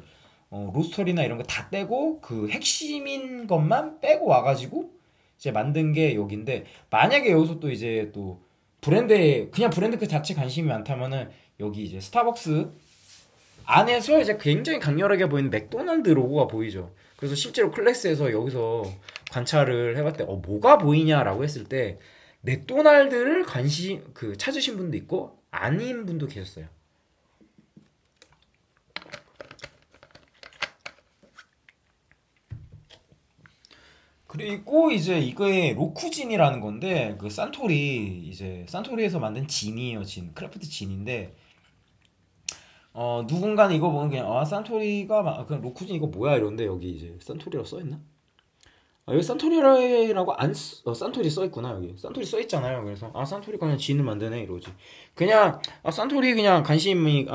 로스터리나 이런 거 다 떼고 그 핵심인 것만 빼고 와가지고 이제 만든 게 여긴데, 만약에 여기서 또 이제 또 브랜드에 그냥 브랜드 그 자체 관심이 많다면은 여기 이제 스타벅스 안에서 이제 굉장히 강렬하게 보이는 맥도날드 로고가 보이죠. 그래서 실제로 클래스에서 여기서 관찰을 해봤을 때 뭐가 보이냐라고 했을 때 맥도날드를 관심 그 찾으신 분도 있고 아닌 분도 계셨어요. 그리고 이제 이거에 로쿠진이라는 건데, 그 산토리에서 만든 진이에요. 크래프트 진인데, 누군가는 이거 보면 그냥 산토리가 그냥 로쿠진 이거 뭐야 이런데, 여기 이제 산토리라고 써 있나? 여기 산토리라고 산토리 써 있구나. 여기 산토리 써 있잖아요. 그래서 산토리가 그냥 진을 만드네 이러지. 그냥 산토리 그냥 관심이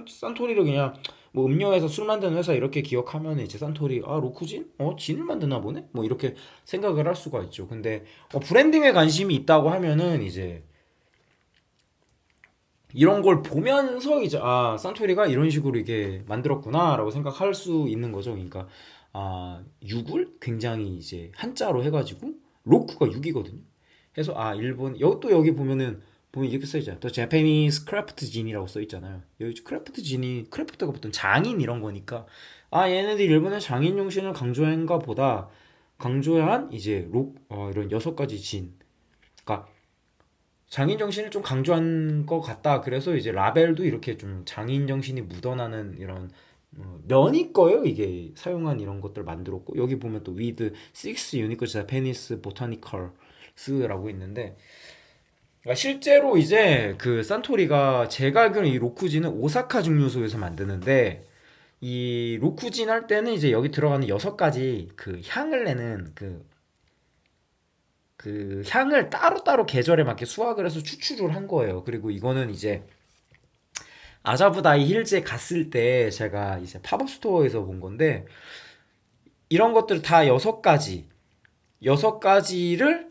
산토리를 그냥 뭐 음료에서 술 만드는 회사 이렇게 기억하면 이제 산토리 로쿠진 진을 만드나 보네 뭐 이렇게 생각을 할 수가 있죠. 근데 브랜딩에 관심이 있다고 하면은 이제 이런 걸 보면서 이제 산토리가 이런 식으로 이게 만들었구나라고 생각할 수 있는 거죠. 그러니까 6을 굉장히 이제 한자로 해가지고 로쿠가 6이거든요. 해서 일본 여기 보면 이렇게 써 있잖아요. 또 Japanese 크래프트 진이라고 써 있잖아요. 여기 크래프트 진이 크래프트가 보통 장인 이런 거니까 얘네들 일본의 장인 용신을 강조한가 보다 강조한 이제 이런 6가지 진. 그러니까 장인 정신을 좀 강조한 것 같다. 그래서 이제 라벨도 이렇게 좀 장인 정신이 묻어나는 이런 면이 거예요. 이게 사용한 이런 것들 만들었고 여기 보면 또 with six unique Japanese botanicals라고 있는데 그러니까 실제로 이제 그 산토리가 제가 알기로는 이 로쿠진은 오사카 증류소에서 만드는데 이 로쿠진 할 때는 이제 여기 들어가는 여섯 가지 그 향을 내는 그 향을 따로따로 계절에 맞게 수확을 해서 추출을 한 거예요. 그리고 이거는 이제 아자부다이 힐즈에 갔을 때 제가 이제 팝업 스토어에서 본 건데 이런 것들 다 여섯 가지를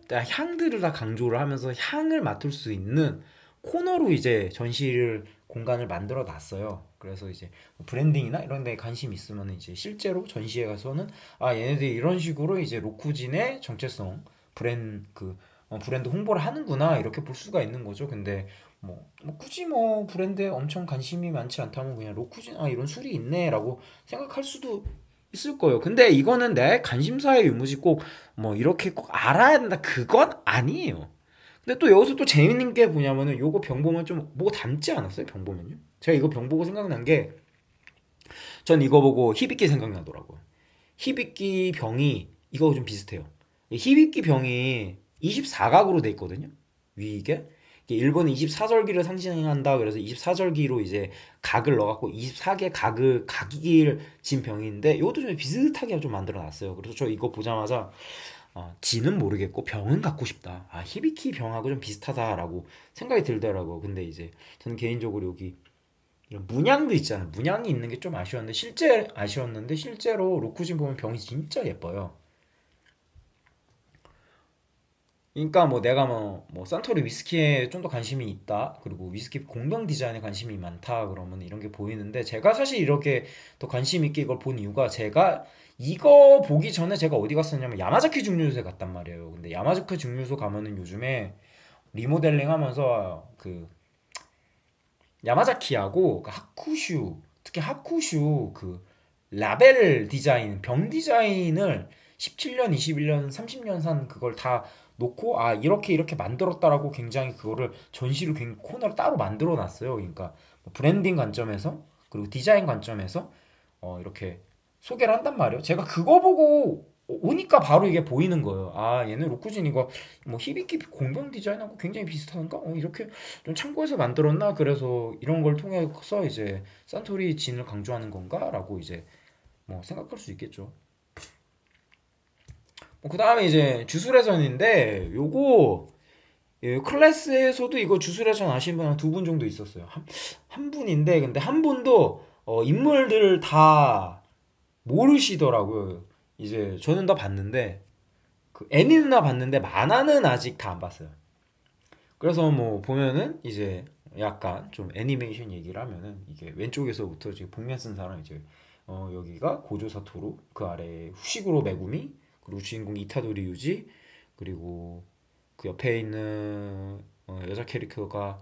다 향들을 다 강조를 하면서 향을 맡을 수 있는 코너로 이제 전시를 공간을 만들어 놨어요. 그래서 이제 뭐 브랜딩이나 이런 데 관심 있으면 이제 실제로 전시회 가서는 아 얘네들이 이런 식으로 이제 로쿠진의 정체성 브랜드 홍보를 하는구나 이렇게 볼 수가 있는 거죠. 근데 뭐 굳이 뭐 브랜드에 엄청 관심이 많지 않다면 그냥 로쿠진 아 이런 술이 있네라고 생각할 수도 있을 거예요. 근데 이거는 내 관심사의 유무지 꼭 뭐 이렇게 꼭 알아야 된다 그건 아니에요. 근데 또 여기서 또 재밌는 게 뭐냐면은 요거 병 보면 좀 뭐 닮지 않았어요? 병 보면요? 제가 이거 병 보고 생각난 게 전 이거 보고 히비키 생각나더라고요. 히비키 병이 이거 좀 비슷해요. 히비키 병이 24각으로 돼 있거든요. 위이게 이게 일본은 24절기를 상징한다. 그래서 24절기로 이제 각을 넣어갖고 24개 각을 진 병인데 이것도 좀 비슷하게 좀 만들어 놨어요. 그래서 저 이거 보자마자 지는 모르겠고 병은 갖고 싶다. 아 히비키 병하고 좀 비슷하다라고 생각이 들더라고. 근데 이제 저는 개인적으로 여기 이런 문양도 있잖아요. 문양이 있는 게 좀 아쉬웠는데 실제로 로쿠진 보면 병이 진짜 예뻐요. 그러니까 뭐 내가 뭐 산토리 위스키에 좀 더 관심이 있다. 그리고 위스키 공병 디자인에 관심이 많다. 그러면 이런 게 보이는데 제가 사실 이렇게 더 관심 있게 이걸 본 이유가 제가 이거 보기 전에 제가 어디 갔었냐면 야마자키 증류소에 갔단 말이에요. 근데 야마자키 증류소 가면은 요즘에 리모델링 하면서 그 야마자키하고 그 하쿠슈 특히 하쿠슈 그 라벨 디자인 병 디자인을 17년, 21년, 30년 산 그걸 다 놓고 아 이렇게 이렇게 만들었다라고 굉장히 그거를 전시를 코너를 따로 만들어 놨어요. 그러니까 뭐 브랜딩 관점에서 그리고 디자인 관점에서 이렇게 소개를 한단 말이에요. 제가 그거 보고 오니까 바로 이게 보이는 거예요. 아 얘는 로쿠진 이거 뭐 히비키 공병 디자인하고 굉장히 비슷한가? 이렇게 좀 참고해서 만들었나? 그래서 이런 걸 통해서 이제 산토리 진을 강조하는 건가라고 이제 뭐 생각할 수 있겠죠. 그 다음에 이제 주술회전인데 요거 클래스에서도 이거 주술회전 아시는 분 한 두 분 정도 있었어요. 한 분인데 근데 한 분도 인물들을 다 모르시더라고요. 이제 저는 다 봤는데 그 애니 누나 봤는데 만화는 아직 다 안 봤어요. 그래서 뭐 보면은 이제 약간 좀 애니메이션 얘기를 하면은 이게 왼쪽에서부터 지금 복면 쓴 사람 이제 여기가 고조 사토루 그 아래 후시구로 메구미 그리고 주인공 이타도리 유지 그리고 그 옆에 있는 여자 캐릭터가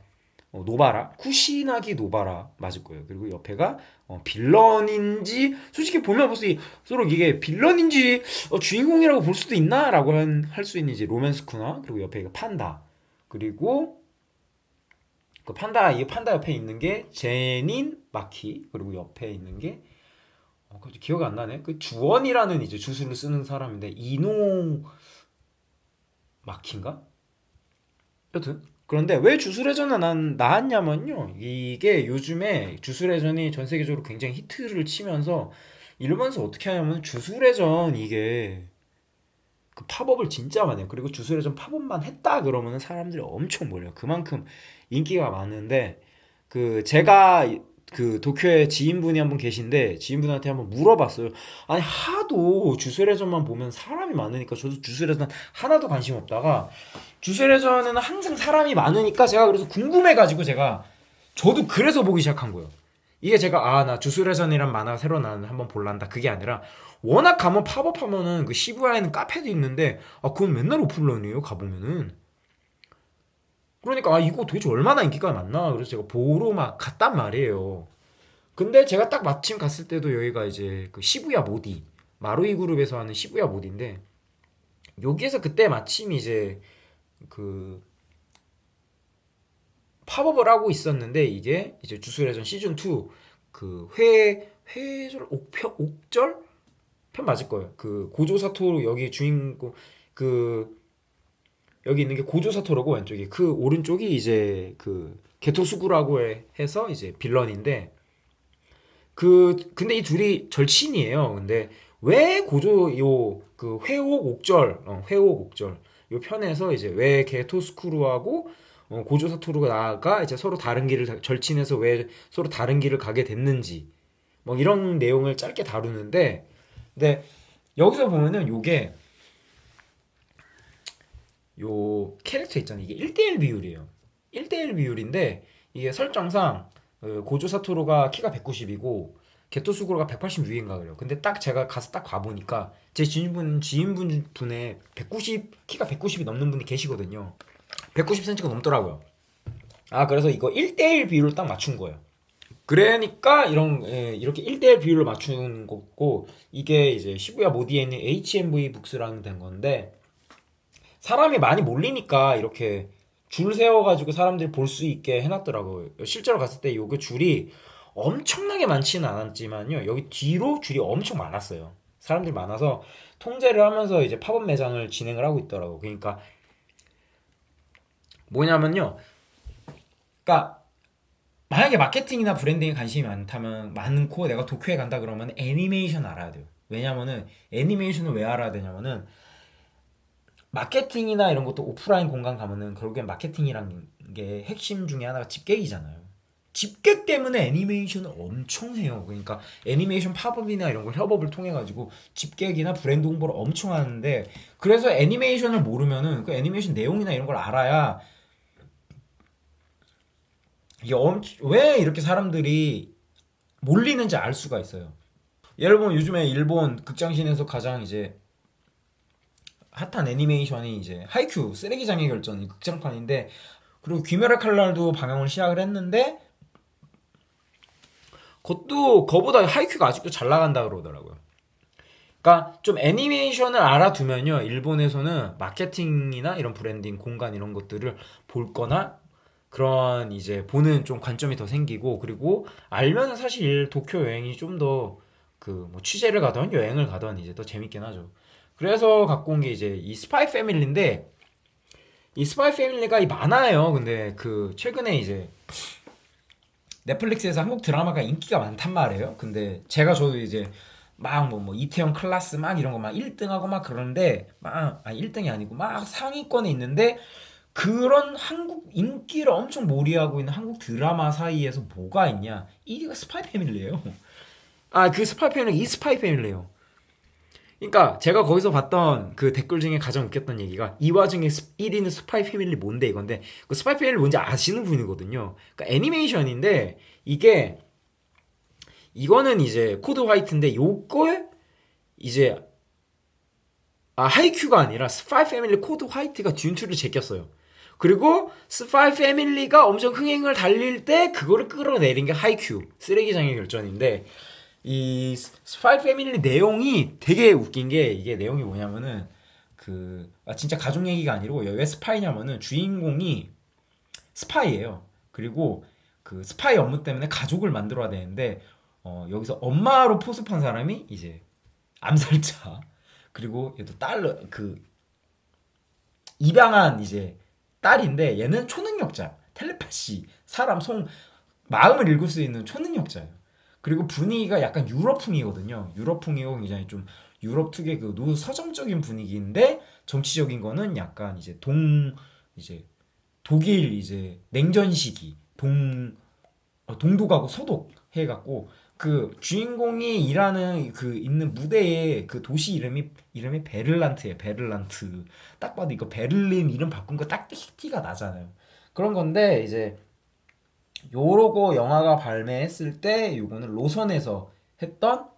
노바라 쿠시나기 노바라 맞을 거예요. 그리고 옆에가 빌런인지 솔직히 보면 벌써 서로 이게 빌런인지 주인공이라고 볼 수도 있나라고 할 수 있는 이제 로맨스쿠나 그리고 옆에 이거 판다 그리고 그 판다 이 판다 옆에 있는 게 제닌 마키 그리고 옆에 있는 게 갑자기 기억이 안 나네. 그 주원이라는 이제 주술을 쓰는 사람인데 이노 마키인가? 여튼 그런데 왜 주술회전이 나왔냐면요. 이게 요즘에 주술회전이 전 세계적으로 굉장히 히트를 치면서 일본에서 어떻게 하냐면 주술회전 이게 그 팝업을 진짜 많이 해요. 그리고 주술회전 팝업만 했다 그러면은 사람들이 엄청 몰려요. 그만큼 인기가 많은데 그 제가 그 도쿄에 지인분이 한 분 계신데 지인분한테 한번 물어봤어요. 아니 하도 주술회전만 보면 사람이 많으니까 저도 주술회전 하나도 관심 없다가 주술회전에는 항상 사람이 많으니까 제가 그래서 궁금해가지고 제가 저도 그래서 보기 시작한 거예요. 이게 제가 나 주술회전이란 만화가 새로 나는 한번 볼란다 그게 아니라 워낙 가면 팝업하면은 그 시부야에는 카페도 있는데 그건 맨날 오픈런이에요 가보면은 그러니까 이거 도대체 얼마나 인기가 많나 그래서 제가 보러 막 갔단 말이에요. 근데 제가 딱 마침 갔을 때도 여기가 이제 그 시부야 모디 마루이 그룹에서 하는 시부야 모디인데 여기에서 그때 마침 이제 그 팝업을 하고 있었는데 이게 이제 주술회전 시즌 2 그 회절 옥절 편 맞을 거예요. 그 고조 사토루 여기 주인공 그 여기 있는 게 고조 사토루고 왼쪽이 그 오른쪽이 이제 그 게토수구라고 해서 이제 빌런인데 근데 이 둘이 절친이에요. 근데 왜 고조 요 그 회옥 옥절 회옥 옥절 요 편에서 이제 왜 게토스쿠루하고 고조 사토루가 나가 이제 서로 다른 길을 절친해서 왜 서로 다른 길을 가게 됐는지 뭐 이런 내용을 짧게 다루는데 근데 여기서 보면은 요게 요 캐릭터 있잖아요. 이게 1대1 비율이에요. 1대1 비율인데 이게 설정상 고조 사토루가 키가 190이고 게토수구로가 186인가 그래요. 근데 딱 제가 가서 딱 가보니까 제 지인분 분에 190 키가 190이 넘는 분이 계시거든요. 190cm가 넘더라고요. 아 그래서 이거 1대1 비율을 딱 맞춘 거예요. 그러니까 이렇게 1대1 비율을 맞춘 거고 이게 이제 시부야 모디에 있는 HMV 북스라는 된 건데 사람이 많이 몰리니까 이렇게 줄 세워가지고 사람들이 볼 수 있게 해놨더라고요. 실제로 갔을 때 요게 줄이 엄청나게 많지는 않았지만요. 여기 뒤로 줄이 엄청 많았어요. 사람들이 많아서 통제를 하면서 이제 팝업 매장을 진행을 하고 있더라고요. 그러니까 뭐냐면요. 그러니까 만약에 마케팅이나 브랜딩에 관심이 많고 내가 도쿄에 간다 그러면 애니메이션 알아야 돼요. 왜냐면은 애니메이션을 왜 알아야 되냐면은 마케팅이나 이런 것도 오프라인 공간 가면은 결국엔 마케팅이란 게 핵심 중에 하나가 집객이잖아요. 집객 때문에 애니메이션을 엄청 해요. 그러니까 애니메이션 팝업이나 이런 걸 협업을 통해 가지고 집객이나 브랜드 홍보를 엄청 하는데 그래서 애니메이션을 모르면은 그 애니메이션 내용이나 이런 걸 알아야 이게 왜 이렇게 사람들이 몰리는지 알 수가 있어요. 예를 들면 요즘에 일본 극장신에서 가장 이제 핫한 애니메이션이 이제 하이큐 쓰레기장의 결전 이 극장판인데 그리고 귀멸의 칼날도 방영을 시작을 했는데 그것도 그보다 하이큐가 아직도 잘 나간다 그러더라고요. 그러니까 좀 애니메이션을 알아두면요 일본에서는 마케팅이나 이런 브랜딩 공간 이런 것들을 볼 거나 그런 이제 보는 좀 관점이 더 생기고 그리고 알면은 사실 도쿄 여행이 좀 더 그 뭐 취재를 가던 여행을 가던 이제 더 재밌긴 하죠. 그래서 갖고 온 게 이제 이 스파이 패밀리인데 이 스파이 패밀리가 이 만화예요. 근데 그 최근에 이제 넷플릭스에서 한국 드라마가 인기가 많단 말이에요. 근데 저도 이제 막 이태원 클라스 막 이런 거 막 1등하고 막 그러는데 막 1등이 아니고 막 상위권에 있는데 그런 한국 인기를 엄청 몰이하고 있는 한국 드라마 사이에서 뭐가 있냐? 1위가 스파이 패밀리예요. 아, 그 스파이 패밀리 이 스파이 패밀리예요. 그러니까 제가 거기서 봤던 그 댓글 중에 가장 웃겼던 얘기가 이 와중에 1위는 스파이 패밀리 뭔데 이건데 그 스파이 패밀리 뭔지 아시는 분이거든요. 그러니까 애니메이션인데 이게 이거는 이제 코드 화이트인데 요걸 이제 하이큐가 아니라 스파이 패밀리 코드 화이트가 듄투를 제꼈어요. 그리고 스파이 패밀리가 엄청 흥행을 달릴 때 그거를 끌어내린 게 하이큐 쓰레기장의 결전인데 이 스파이 패밀리 내용이 되게 웃긴 게 이게 내용이 뭐냐면은 진짜 가족 얘기가 아니고 왜 스파이냐면은 주인공이 스파이예요. 그리고 그 스파이 업무 때문에 가족을 만들어야 되는데 여기서 엄마로 포섭한 사람이 이제 암살자 그리고 얘도 딸 입양한 이제 딸인데 얘는 초능력자 텔레파시 사람 속 마음을 읽을 수 있는 초능력자예요. 그리고 분위기가 약간 유럽풍이거든요. 유럽풍이고 굉장히 좀 유럽 특유의 그 노서정적인 분위기인데 정치적인 거는 약간 이제 독일 이제 냉전 시기 동독하고 서독 해갖고 그 주인공이 일하는 그 있는 무대에 그 도시 이름이 베를란트예요. 베를란트. 딱 봐도 이거 베를린 이름 바꾼 거 딱 티가 나잖아요. 그런 건데 이제 요러고 영화가 발매했을 때 요거는 로선에서 했던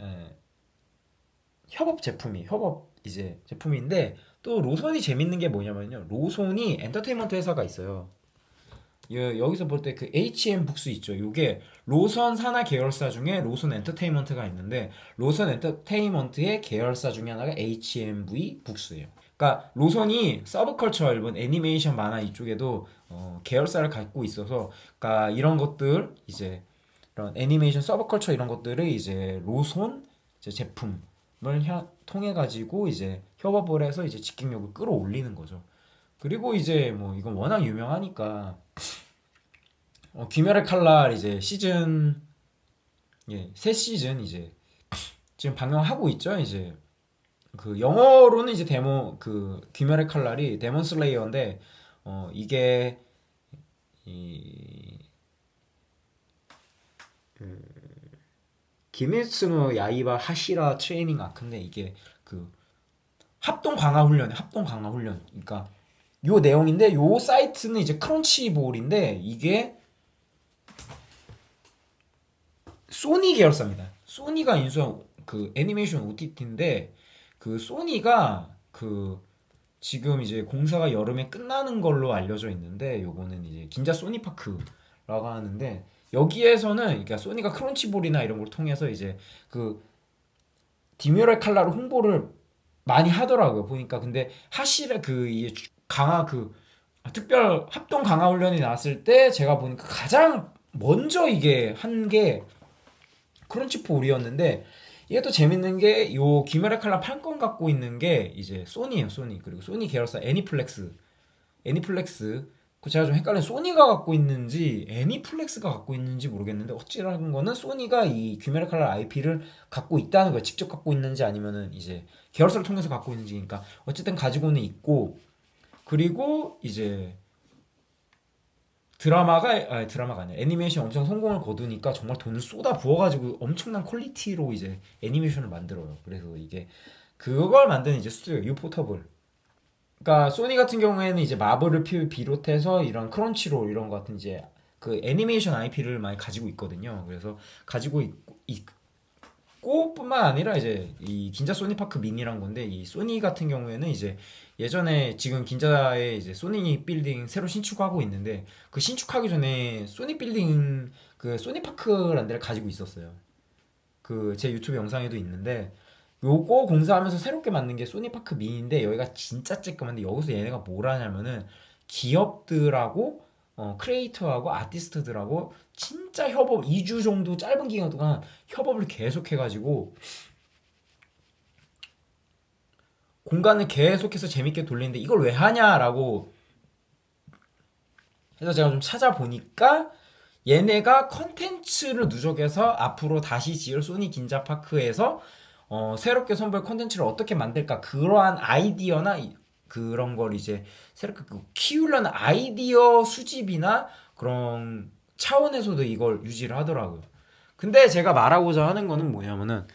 예, 협업 이제 제품인데 또 로선이 재밌는 게 뭐냐면요. 로선이 엔터테인먼트 회사가 있어요. 여기서 볼 때 그 HM 북스 있죠. 요게 로선 산하 계열사 중에 로선 엔터테인먼트가 있는데 로선 엔터테인먼트의 계열사 중에 하나가 HMV 북스예요. 그러니까 로손이 서브컬처 일본 애니메이션 만화 이쪽에도 계열사를 갖고 있어서 그러니까 이런 것들 이제 이런 애니메이션 서브컬처 이런 것들을 이제 로손 이제 제품을 통해 가지고 이제 협업을 해서 이제 집객력을 끌어올리는 거죠. 그리고 이제 뭐 이건 워낙 유명하니까 귀멸의 칼날 이제 시즌 새 시즌 이제 지금 방영하고 있죠. 이제 그 영어로는 이제 데모 그 귀멸의 칼날이 데몬 슬레이어인데 이게 이 기미츠노 야이바 하시라 트레이닝 아크인데 이게 그 합동 강화 훈련. 그러니까 요 내용인데 요 사이트는 이제 크런치볼인데 이게 소니 계열사입니다. 소니가 인수한 그 애니메이션 OTT인데 그 소니가 그 지금 이제 공사가 여름에 끝나는 걸로 알려져 있는데 요거는 이제 긴자 소니파크라고 하는데 여기에서는 그러니까 소니가 크런치볼이나 이런 걸 통해서 이제 그 디뮤럴 칼라로 홍보를 많이 하더라고요. 보니까 근데 하시라 그 이게 강화 그 특별 합동 강화 훈련이 나왔을 때 제가 보니까 가장 먼저 이게 한 게 크런치볼이었는데 이게 또 재밌는 게 요 귀멸의 칼날 판권 갖고 있는 게 이제 소니예요. 소니. 그리고 소니 계열사 애니플렉스 그 제가 좀 헷갈린 소니가 갖고 있는지 애니플렉스가 갖고 있는지 모르겠는데 어찌라는 거는 소니가 이 귀멸의 칼날 IP를 갖고 있다는 거예요. 직접 갖고 있는지 아니면은 이제 계열사를 통해서 갖고 있는지. 그러니까 어쨌든 가지고는 있고 그리고 이제 드라마가 아니야. 애니메이션 엄청 성공을 거두니까 정말 돈을 쏟아 부어가지고 엄청난 퀄리티로 이제 애니메이션을 만들어요. 그래서 이게 그걸 만드는 이제 스튜디오 유포터블. 그러니까 소니 같은 경우에는 이제 마블을 비롯해서 이런 크런치롤 이런 거 같은 이제 그 애니메이션 IP를 많이 가지고 있거든요. 그래서 가지고 있고 뿐만 아니라 이제 이 긴자 소니파크 미니란 건데 이 소니 같은 경우에는 이제 예전에 지금 긴자에 이제 소니 빌딩 새로 신축하고 있는데 그 신축하기 전에 소니 빌딩 그 소니파크라는 데를 가지고 있었어요. 그 제 유튜브 영상에도 있는데 요거 공사하면서 새롭게 만든 게 소니파크 미니인데 여기가 진짜 쬐끔한데 여기서 얘네가 뭘 하냐면은 기업들하고 크리에이터하고 아티스트들하고 진짜 협업 2주 정도 짧은 기간 동안 협업을 계속 해가지고 공간을 계속해서 재밌게 돌리는데 이걸 왜 하냐라고 해서 제가 좀 찾아보니까 얘네가 컨텐츠를 누적해서 앞으로 다시 지을 소니 긴자파크에서 새롭게 선보일 컨텐츠를 어떻게 만들까 그러한 아이디어나 그런 걸 이제 새롭게 키우려는 아이디어 수집이나 그런 차원에서도 이걸 유지를 하더라고요. 근데 제가 말하고자 하는 거는 뭐냐면은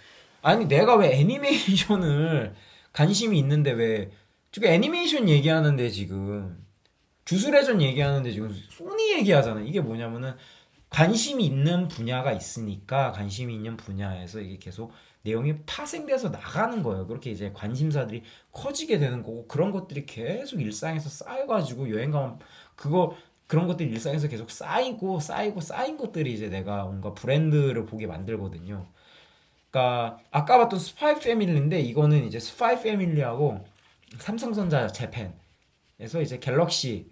아니 내가 왜 애니메이션을 관심이 있는데 왜 지금 애니메이션 얘기하는데 지금 주술회전 얘기하는데 지금 소니 얘기하잖아. 이게 뭐냐면은 관심이 있는 분야가 있으니까 관심이 있는 분야에서 이게 계속 내용이 파생돼서 나가는 거예요. 그렇게 이제 관심사들이 커지게 되는 거고 그런 것들이 계속 일상에서 쌓여가지고 여행 가면 그거 그런 것들이 일상에서 계속 쌓이고 쌓인 것들이 이제 내가 뭔가 브랜드를 보게 만들거든요. 그러니까 아까 봤던 스파이 패밀리인데 이거는 이제 스파이 패밀리하고 삼성전자 재팬에서 이제 갤럭시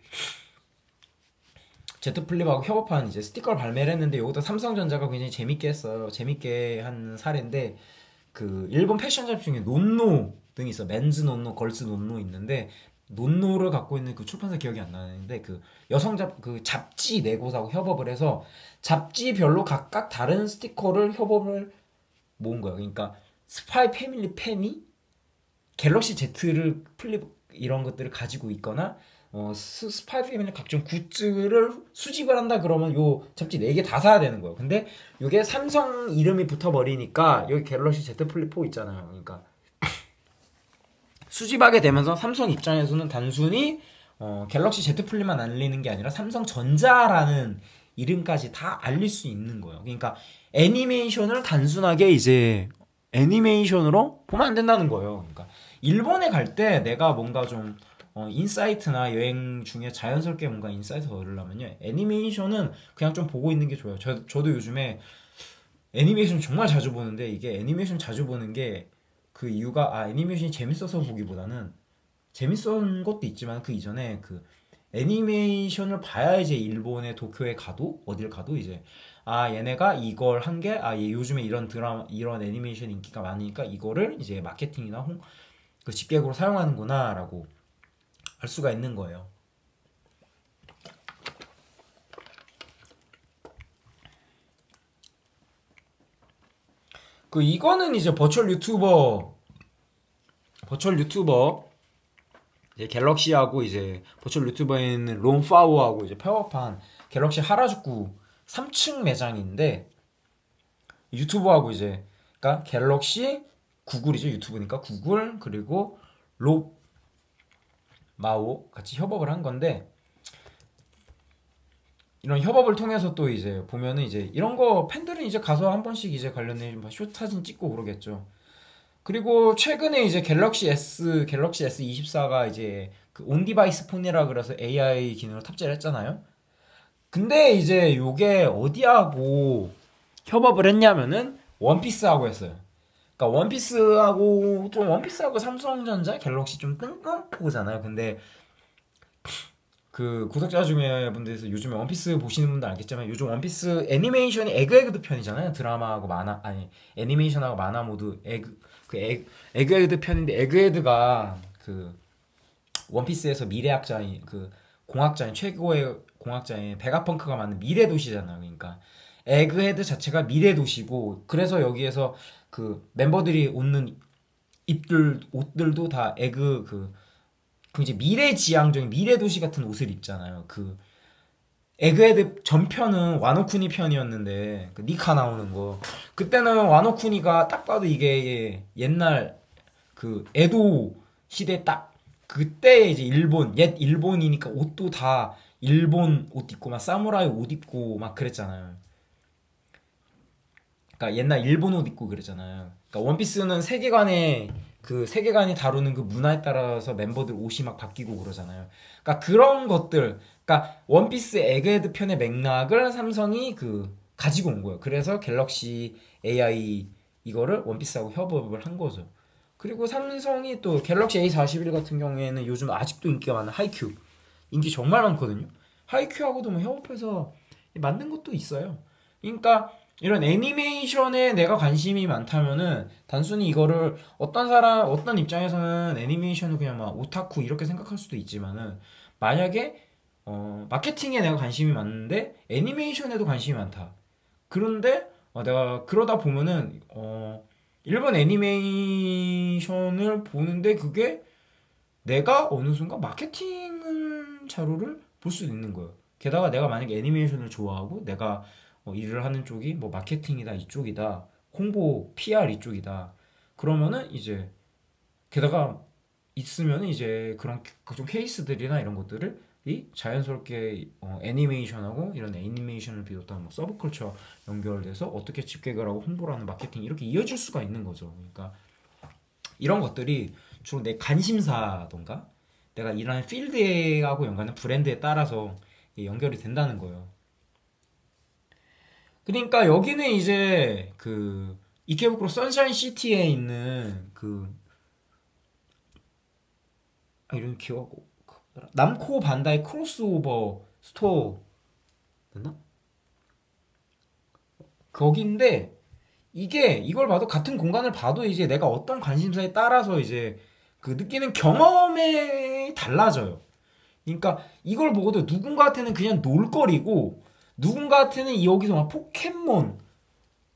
제트 플립하고 협업한 이제 스티커를 발매를 했는데 여기도 삼성전자가 굉장히 재밌게 했어요. 재밌게 한 사례인데 그 일본 패션 잡지 중에 논노 등이 있어. 맨즈 논노, 걸스 논노 있는데 논노를 갖고 있는 그 출판사 기억이 안 나는데 그 그 잡지 네 곳하고 협업을 해서 잡지별로 각각 다른 스티커를 협업을 모은 거야. 그러니까 스파이 패밀리 팬이 갤럭시 Z를 플립 이런 것들을 가지고 있거나 스파이 패밀리 각종 굿즈를 수집을 한다 그러면 요 잡지 4개 다 사야 되는 거예요. 근데 요게 삼성 이름이 붙어버리니까 여기 갤럭시 Z 플립 4 있잖아요. 그러니까 수집하게 되면서 삼성 입장에서는 단순히 갤럭시 Z 플립만 알리는 게 아니라 삼성전자라는 이름까지 다 알릴 수 있는 거예요. 그러니까 애니메이션을 단순하게 이제 애니메이션으로 보면 안 된다는 거예요. 그러니까 일본에 갈 때 내가 뭔가 좀 인사이트나 여행 중에 자연스럽게 뭔가 인사이트 얻으려면요 애니메이션은 그냥 좀 보고 있는 게 좋아요. 저도 요즘에 애니메이션 정말 자주 보는데 이게 애니메이션 자주 보는 게 그 이유가 애니메이션이 재밌어서 보기보다는 재밌었던 것도 있지만 그 이전에 그 애니메이션을 봐야 이제 일본의 도쿄에 가도 어딜 가도 이제 아 얘네가 이걸 한 게 아 얘 요즘에 이런 드라마 이런 애니메이션 인기가 많으니까 이거를 이제 마케팅이나 그 집객으로 사용하는구나라고 알 수가 있는 거예요. 그 이거는 이제 버추얼 유튜버 이제 갤럭시하고 이제 버추얼 유튜버에 있는 롬파워하고 이제 협업한 갤럭시 하라주쿠 3층 매장인데 유튜버하고 이제 그러니까 갤럭시 구글이죠 유튜브니까 구글 그리고 롭마오 같이 협업을 한 건데 이런 협업을 통해서 또 이제 보면은 이제 이런 거 팬들은 이제 가서 한 번씩 이제 관련된 숏 사진 찍고 그러겠죠. 그리고 최근에 이제 갤럭시 S24가 이제 그 온디바이스 폰이라 그래서 AI 기능을 탑재를 했잖아요. 근데 이제 요게 어디하고 협업을 했냐면은 원피스하고 했어요. 그러니까 원피스하고 삼성전자 갤럭시 좀 뜬금포잖아요. 근데 그 구독자 중에 분들에서 요즘에 원피스 보시는 분들 알겠지만 요즘 원피스 애니메이션이 에그에그드 편이잖아요. 드라마하고 만화 아니 애니메이션하고 만화 모두 에그에그드 편인데 에그에드가 그 원피스에서 미래학자인 그 공학자인 최고의 공학자인 베가펑크가 만든 미래 도시잖아요. 그러니까 에그헤드 자체가 미래 도시고 그래서 여기에서 그 멤버들이 옷는 옷들도 다 그 이제 미래지향적인 미래 도시 같은 옷을 입잖아요. 그 에그헤드 전편은 와노쿠니 편이었는데 그 니카 나오는 거 그때는 와노쿠니가 딱 봐도 이게 옛날 그 에도 시대 딱 그때 이제 옛 일본이니까 옷도 다 일본 옷 입고 막 사무라이 옷 입고 막 그랬잖아요. 그러니까 옛날 일본 옷 입고 그랬잖아요. 그러니까 원피스는 세계관이 다루는 그 문화에 따라서 멤버들 옷이 막 바뀌고 그러잖아요. 그러니까 그런 것들, 그러니까 원피스 에그헤드 편의 맥락을 삼성이 그 가지고 온 거예요. 그래서 갤럭시 AI 이거를 원피스하고 협업을 한 거죠. 그리고 삼성이 또 갤럭시 A41 같은 경우에는 요즘 아직도 인기가 많은 하이큐 인기 정말 많거든요. 하이큐하고도 뭐 협업해서 만든 것도 있어요. 그러니까 이런 애니메이션에 내가 관심이 많다면은 단순히 이거를 어떤 입장에서는 애니메이션을 그냥 막 오타쿠 이렇게 생각할 수도 있지만은 만약에 마케팅에 내가 관심이 많은데 애니메이션에도 관심이 많다. 그런데 내가 그러다 보면은 일본 애니메이션을 보는데 그게 내가 어느 순간 마케팅 자료를 볼 수도 있는 거예요. 게다가 내가 만약에 애니메이션을 좋아하고 내가 일을 하는 쪽이 뭐 마케팅이다 이쪽이다 홍보 PR 이쪽이다 그러면은 이제 게다가 있으면 이제 그런 각종 케이스들이나 이런 것들을 이 자연스럽게 애니메이션하고 이런 애니메이션을 비롯한 뭐 서브컬처 연결돼서 어떻게 집계를 하고 홍보를 하는 마케팅 이렇게 이어질 수가 있는 거죠. 그러니까 이런 것들이 주로 내 관심사던가 내가 일하는 필드하고 연관된 브랜드에 따라서 연결이 된다는 거예요. 그러니까 여기는 이제 그 이케부쿠로 선샤인 시티에 있는 이름 기억하고 남코 반다이 크로스오버 스토어 맞나? 거기인데 이게 이걸 봐도 같은 공간을 봐도 이제 내가 어떤 관심사에 따라서 이제 그 느끼는 경험이 달라져요. 그러니까 이걸 보고도 누군가한테는 그냥 놀거리고 누군가한테는 여기서 막 포켓몬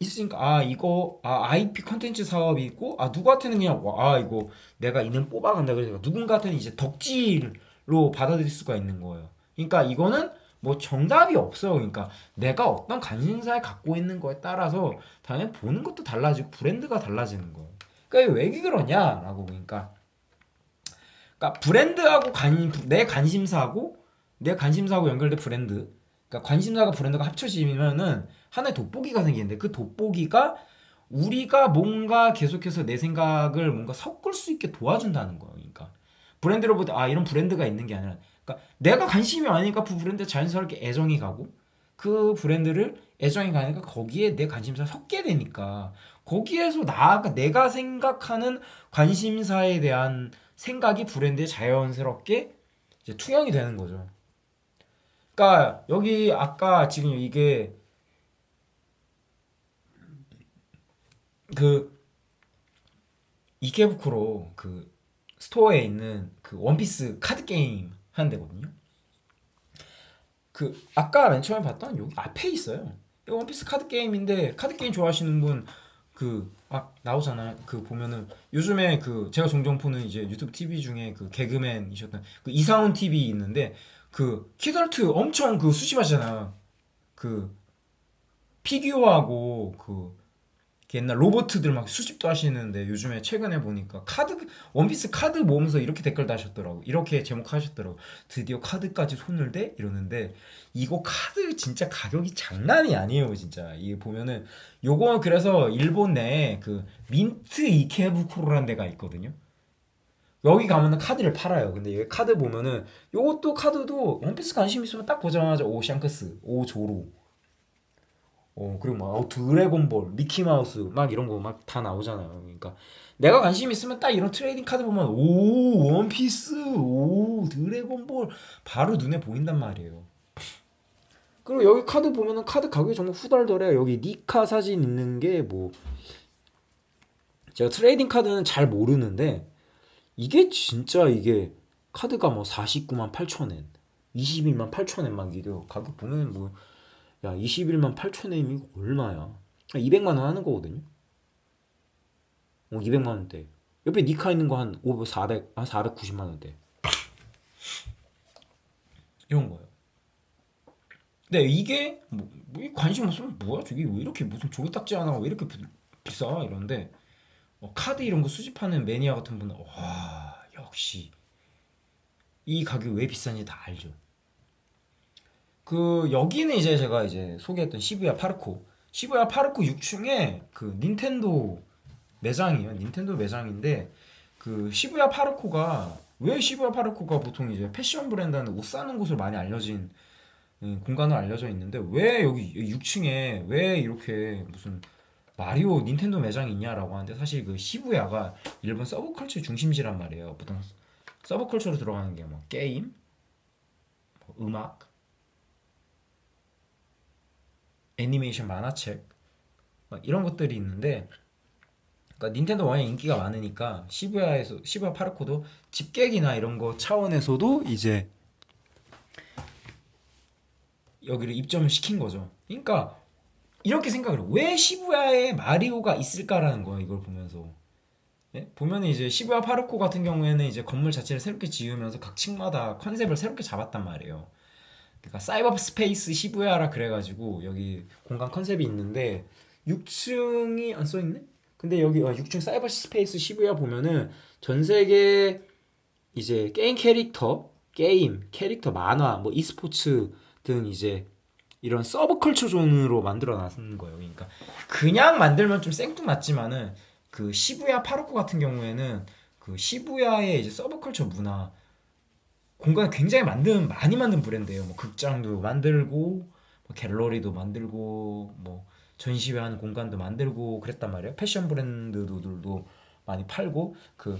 있으니까 이거 IP 컨텐츠 사업이 있고 누구한테는 그냥 이거 내가 인형 뽑아간다 그래서 누군가한테는 이제 덕질로 받아들일 수가 있는 거예요. 그러니까 이거는 뭐 정답이 없어요. 그러니까 내가 어떤 관심사에 갖고 있는 거에 따라서 당연히 보는 것도 달라지고 브랜드가 달라지는 거예요. 그러니까 왜 그러냐라고 그러니까 브랜드하고 내 관심사하고 연결된 브랜드. 그러니까 관심사가 브랜드가 합쳐지면은 하나의 돋보기가 생기는데 그 돋보기가 우리가 뭔가 계속해서 내 생각을 뭔가 섞을 수 있게 도와준다는 거예요. 그러니까 브랜드를 보다 이런 브랜드가 있는 게 아니라 그러니까 내가 관심이 많으니까 그 브랜드에 자연스럽게 애정이 가고 그 브랜드를 애정이 가니까 거기에 내 관심사가 섞게 되니까 거기에서 나아가 내가 생각하는 관심사에 대한 생각이 브랜드에 자연스럽게 이제 투영이 되는 거죠. 그러니까 여기 아까 지금 이게 그 이케부쿠로 그 스토어에 있는 그 원피스 카드 게임 하는 데거든요. 그 아까 맨 처음에 봤던 여기 앞에 있어요. 이거 원피스 카드 게임인데 카드 게임 좋아하시는 분 그 나오잖아요. 그 보면은 요즘에 그 제가 종종 보는 이제 유튜브 TV 중에 그 개그맨이셨던 그 이상훈 TV 있는데 그 키덜트 엄청 그 수집하시잖아요. 그 피규어하고 그 옛날 로버트들 막 수집도 하시는데 요즘에 최근에 보니까 카드 원피스 카드 모으면서 이렇게 댓글 다셨더라고. 이렇게 제목하셨더라고. 드디어 카드까지 손을 대? 이러는데 이거 카드 진짜 가격이 장난이 아니에요, 진짜. 이게 보면은 요거 그래서 일본 내에 그 민트 이케부쿠로라는 데가 있거든요. 여기 가면은 카드를 팔아요. 근데 여기 카드 보면은 요것도 카드도 원피스 관심 있으면 딱 보자마자 오 샹크스, 오 조로, 그리고 막 드래곤볼, 미키마우스 막 이런 거 막 다 나오잖아요. 그러니까 내가 관심 있으면 딱 이런 트레이딩 카드 보면 오 원피스, 오 드래곤볼 바로 눈에 보인단 말이에요. 그리고 여기 카드 보면은 카드 가격이 정말 후덜덜해요. 여기 니카 사진 있는 게 뭐 제가 트레이딩 카드는 잘 모르는데 이게 진짜 이게 카드가 뭐 49만 8천 엔, 21만 8천 엔막 이래요. 가격 보면 뭐 야 21만 8천 엔이면 이거 얼마야? 200만 원 하는 거거든요. 200만 원대. 옆에 니카 있는 거 한 500, 400, 한 490만 원대. 이런 거예요. 근데 이게 이 관심 없으면 뭐야? 저게 왜 이렇게 무슨 조개딱지 하나가 왜 이렇게 비싸? 이런데 카드 이런 거 수집하는 매니아 같은 분은 와 역시 이 가격이 왜 비싼지 다 알죠. 그 여기는 이제 제가 이제 소개했던 시부야 파르코. 시부야 파르코 6층에 그 닌텐도 매장이에요. 닌텐도 매장인데 그 시부야 파르코가 왜 시부야 파르코가 보통 이제 패션 브랜드는 옷 사는 곳으로 많이 알려진 공간으로 알려져 있는데 왜 여기 6층에 왜 이렇게 무슨 마리오 닌텐도 매장이 있냐라고 하는데 사실 그 시부야가 일본 서브컬처 중심지란 말이에요. 보통 서브컬처로 들어가는 게 뭐 게임, 뭐 음악, 애니메이션, 만화책 막 이런 것들이 있는데 그러니까 닌텐도 워낙 인기가 많으니까 시부야에서 시부야 파르코도 집객이나 이런 거 차원에서도 이제 여기를 입점을 시킨 거죠. 그러니까 이렇게 생각을 해요. 왜 시부야에 마리오가 있을까라는 거야 이걸 보면서. 예? 보면 이제 시부야 파르코 같은 경우에는 이제 건물 자체를 새롭게 지으면서 각 층마다 컨셉을 새롭게 잡았단 말이에요. 그러니까 사이버 스페이스 시부야라 그래가지고 여기 공간 컨셉이 있는데 6층이 안 써있네? 근데 여기 6층 사이버 스페이스 시부야 보면은 전 세계 이제 게임 캐릭터 만화 뭐 e스포츠 등 이제 이런 서브컬처 존으로 만들어 놨는 거예요. 그러니까 그냥 만들면 좀 생뚱맞지만은 그 시부야 파르코 같은 경우에는 그 시부야의 이제 서브컬처 문화 공간을 굉장히 많이 만든 브랜드예요. 뭐 극장도 만들고 뭐 갤러리도 만들고 뭐 전시회하는 공간도 만들고 그랬단 말이에요. 패션 브랜드들도 많이 팔고 그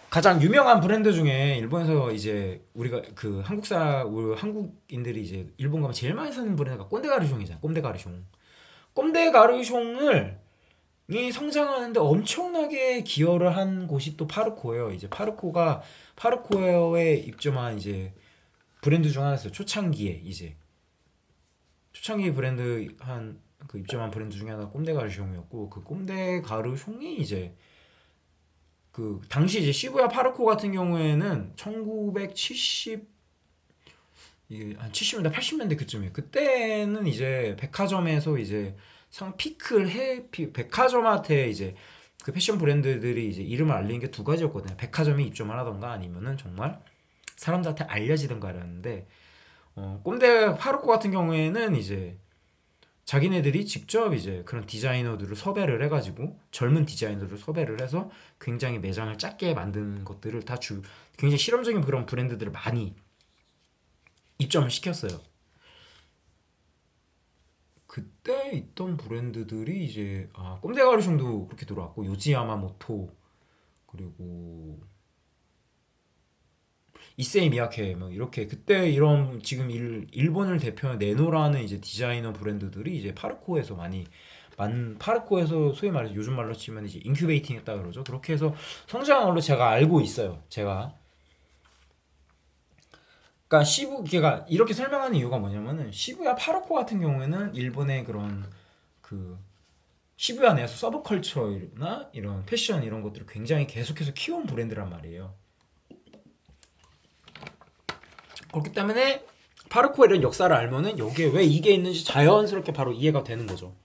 가장 유명한 브랜드 중에 일본에서 이제 우리가 그 우리 한국인들이 이제 일본 가면 제일 많이 사는 브랜드가 꼰대가르숑이잖아. 꼰대가르숑. 꼰대가르숑을 이 성장하는데 엄청나게 기여를 한 곳이 또 파르코예요. 이제 파르코에 입점한 이제 브랜드 중 하나였어요. 초창기에 이제 초창기 브랜드 한 그 입점한 브랜드 중에 하나 꼼데가르숑이었고 그 꼼데가르숑이 이제 그 당시 이제 시부야 파르코 같은 경우에는 1970 이게 한 70년대 80년대 그쯤이에요. 그때는 이제 백화점에서 이제 상 피클 해 백화점한테 이제 그 패션 브랜드들이 이제 이름을 알리는 게 두 가지였거든요. 백화점이 입점을 하던가 아니면은 정말 사람들한테 알려지던가라는데 꼼데 파르코 같은 경우에는 이제 자기네들이 직접 이제 그런 디자이너들을 섭외를 해가지고 젊은 디자이너들을 섭외를 해서 굉장히 매장을 작게 만드는 것들을 굉장히 실험적인 그런 브랜드들을 많이 입점을 시켰어요. 그때 있던 브랜드들이 이제 꼼데가르숑도 그렇게 들어왔고 요지야마모토 그리고 이세이 미야케 뭐 이렇게 그때 이런 지금 일본을 대표하는 네노라는 이제 디자이너 브랜드들이 이제 파르코에서 많이 만 파르코에서 소위 말해서 요즘 말로 치면 이제 인큐베이팅 했다 그러죠. 그렇게 해서 성장한 걸로 제가 알고 있어요. 제가 그러니까 시부기가 이렇게 설명하는 이유가 뭐냐면은 시부야 파르코 같은 경우에는 일본의 그런 그 시부야 내에서 서브컬처나 이런 패션 이런 것들을 굉장히 계속해서 키워온 브랜드란 말이에요. 그렇기 때문에 파르코에 이런 역사를 알면은 여기에 왜 이게 있는지 자연스럽게 바로 이해가 되는 거죠.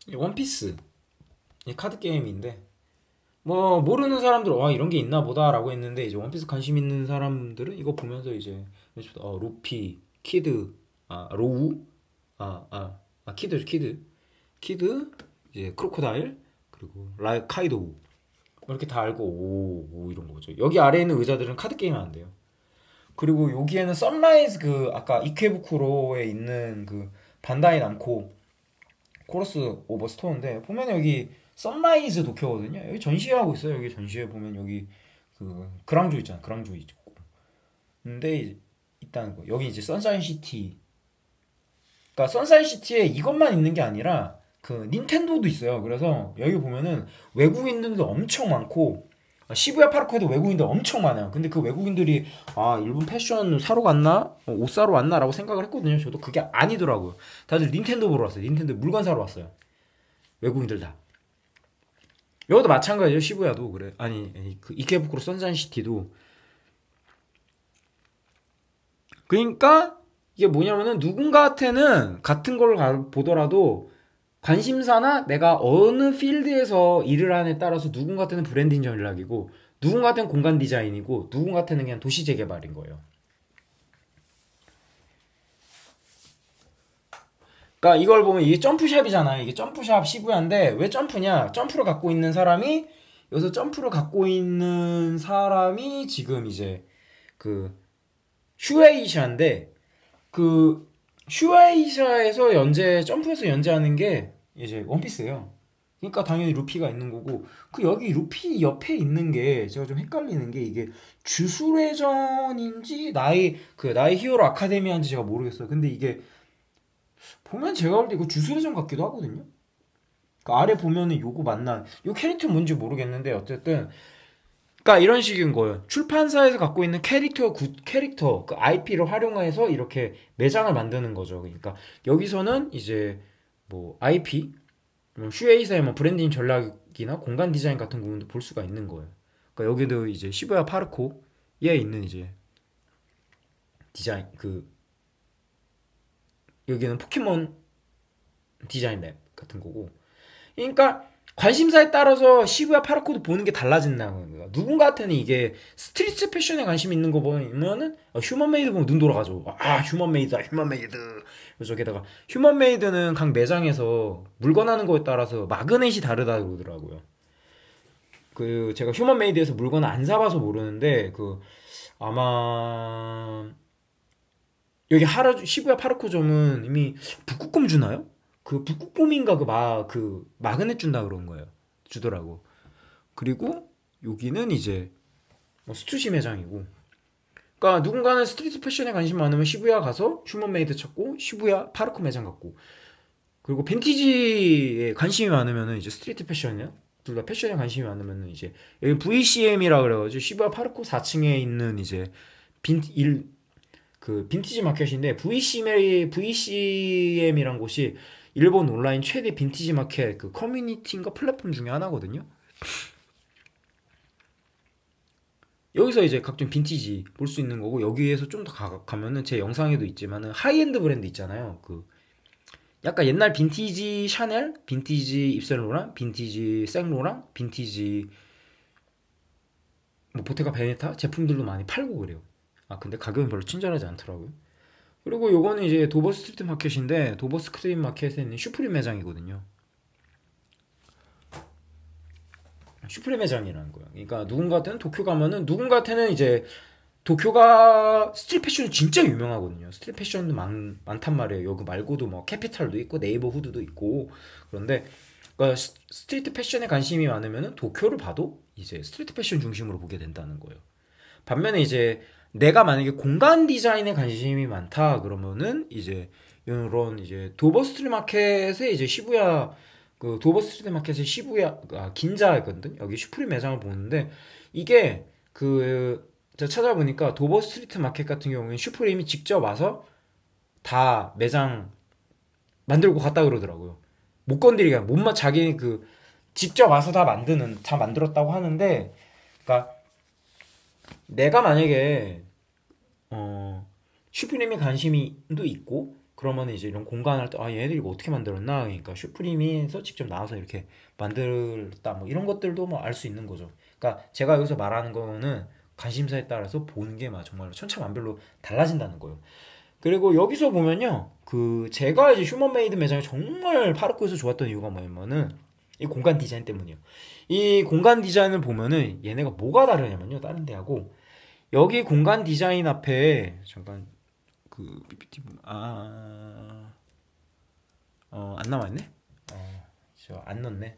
이 원피스 이 카드 게임인데 뭐 모르는 사람들 와 이런 게 있나 보다라고 했는데 이제 원피스 관심 있는 사람들은 이거 보면서 이제 루피, 키드, 로우, 키드 이제 크로코다일 그리고 카이도우 뭐 이렇게 다 알고 오 이런 거죠. 여기 아래에 있는 의자들은 카드 게임 안 돼요. 그리고 여기에는 선라이즈 그 아까 이케부쿠로에 있는 그 반다이 남코 코러스 오버 스토어인데 보면 여기 선라이즈 도쿄거든요. 여기 전시회하고 있어요. 여기 전시회 보면 여기 그 그랑조 있잖아. 그랑조 있고. 근데 있다는 거. 여기 이제 선샤인 시티. 그러니까 선샤인 시티에 이것만 있는 게 아니라 그 닌텐도도 있어요. 그래서 여기 보면은 외국인들도 엄청 많고 시부야 파르코에도 외국인들 엄청 많아요. 근데 그 외국인들이 일본 패션 사러 갔나? 옷 사러 왔나라고 생각을 했거든요. 저도 그게 아니더라고요. 다들 닌텐도 보러 왔어요. 닌텐도 물건 사러 왔어요. 외국인들 다. 여기도 마찬가지예요. 시부야도 그래. 아니 그 이케부쿠로 선샤인시티도. 그러니까 이게 뭐냐면은 누군가한테는 같은 걸 보더라도 관심사나 내가 어느 필드에서 일을 하느냐에 따라서 누군가한테는 브랜딩 전략이고 누군가한테는 공간 디자인이고 누군가한테는 그냥 도시 재개발인 거예요. 그러니까 이걸 보면 이게 점프샵이잖아요. 이게 점프샵 시부야인데 왜 점프냐? 점프를 갖고 있는 사람이 여기서 점프를 갖고 있는 사람이 지금 이제 그 슈에이샤인데 그 슈에이샤에서 점프해서 연재하는 게 이제 원피스예요. 그러니까 당연히 루피가 있는 거고 그 여기 루피 옆에 있는 게 제가 좀 헷갈리는 게 이게 주술회전인지 나의 히어로 아카데미아인지 제가 모르겠어요. 근데 이게 보면 제가 볼 때 이거 주술회전 같기도 하거든요. 그 아래 보면은 요거 맞나? 요 캐릭터 뭔지 모르겠는데 어쨌든 그러니까 이런 식인 거예요. 출판사에서 갖고 있는 캐릭터 그 IP를 활용해서 이렇게 매장을 만드는 거죠. 그러니까 여기서는 이제 뭐 IP 슈에이사의 뭐 브랜딩 전략이나 공간 디자인 같은 부분도 볼 수가 있는 거예요. 그러니까 여기도 이제 시부야 파르코에 있는 이제 디자인 그 여기는 포켓몬 디자인 랩 같은 거고. 그러니까 관심사에 따라서 시부야 파르코도 보는 게 달라진다는 거야. 누군가한테는 이게 스트리트 패션에 관심 있는 거 보면은 휴먼메이드 보면 눈 돌아가죠. 휴먼메이드다 휴먼메이드. 그래서 저기다가 휴먼메이드는 각 매장에서 물건 하는 거에 따라서 마그넷이 다르다 그러더라고요. 그 제가 휴먼메이드에서 물건을 안 사봐서 모르는데 그 아마 여기 시부야 파르코점은 이미 북극곰 주나요? 그 북극곰인가 그 마그넷 준다 그런 거예요. 주더라고. 그리고 여기는 이제 뭐 스투시 매장이고. 그러니까 누군가는 스트리트 패션에 관심 많으면 시부야 가서 휴먼메이드 찾고 시부야 파르코 매장 갔고. 그리고 빈티지에 관심이 많으면은 이제 스트리트 패션이야. 둘 다 패션에 관심이 많으면은 이제 여기 VCM이라 그래가지고 시부야 파르코 4층에 있는 이제 빈 일 그 빈티지 마켓인데 VCM이란 곳이 일본 온라인 최대 빈티지 마켓 그 커뮤니티인가 플랫폼 중에 하나거든요. 여기서 이제 각종 빈티지 볼 수 있는 거고 여기에서 좀 더 가면은 제 영상에도 있지만은 하이엔드 브랜드 있잖아요. 그 약간 옛날 빈티지 샤넬, 빈티지 입센로랑, 빈티지 생로랑, 빈티지 뭐 보테가 베네타 제품들도 많이 팔고 그래요. 근데 가격은 별로 친절하지 않더라고요. 그리고 요거는 이제 도버 스트리트 마켓인데 도버 스트리트 마켓에 있는 슈프림 매장이거든요. 슈프림 매장이라는 거예요. 그러니까 누군가한테는 도쿄 가면은 누군가한테는 이제 도쿄가 스트릿 패션이 진짜 유명하거든요. 스트릿 패션도 많단 말이에요. 여기 말고도 뭐 캐피탈도 있고 네이버후드도 있고 그런데 그러니까 스트리트 패션에 관심이 많으면은 도쿄를 봐도 이제 스트리트 패션 중심으로 보게 된다는 거예요. 반면에 이제 내가 만약에 공간 디자인에 관심이 많다 그러면은 이제 이런 이제 도버 스트리트 마켓에 이제 시부야 그 도버 스트리트 마켓의 시부야 긴자거든. 여기 슈프림 매장을 보는데 이게 그 제가 찾아보니까 도버 스트리트 마켓 같은 경우에는 슈프림이 직접 와서 다 매장 만들고 갔다 그러더라고요. 못 건드리게 못만 자기 그 직접 와서 다 만들었다고 하는데 그러니까 내가 만약에 슈프림에 관심이도 있고 그러면 이제 이런 공간을 얘네들이 이거 어떻게 만들었나 그러니까 슈프림에서 직접 나와서 이렇게 만들었다 뭐 이런 것들도 뭐 알 수 있는 거죠. 그러니까 제가 여기서 말하는 거는 관심사에 따라서 보는 게 막 정말로 천차만별로 달라진다는 거예요. 그리고 여기서 보면요 그 제가 이제 휴먼메이드 매장이 정말 파르코에서 좋았던 이유가 뭐냐면은 이 공간 디자인 때문이에요. 이 공간 디자인을 보면은 얘네가 뭐가 다르냐면요 다른 데하고 여기 공간 디자인 앞에 잠깐 그 PPT 안 남아있네? 저 안 넣네.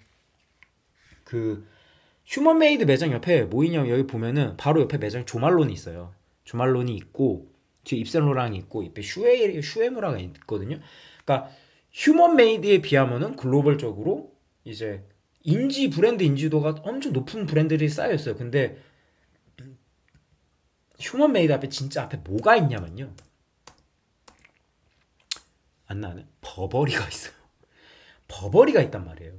그 휴먼메이드 매장 옆에 뭐 있냐면 여기 보면은 바로 옆에 매장 조말론이 있어요. 조말론이 있고 뒤에 입센로랑이 있고 옆에 슈에무라가 있거든요. 그러니까 휴먼메이드에 비하면은 글로벌적으로 이제 브랜드 인지도가 엄청 높은 브랜드들이 쌓여 있어요. 근데 휴먼메이드 앞에 진짜 앞에 뭐가 있냐면요. 안 나네. 버버리가 있어요. 버버리가 있단 말이에요.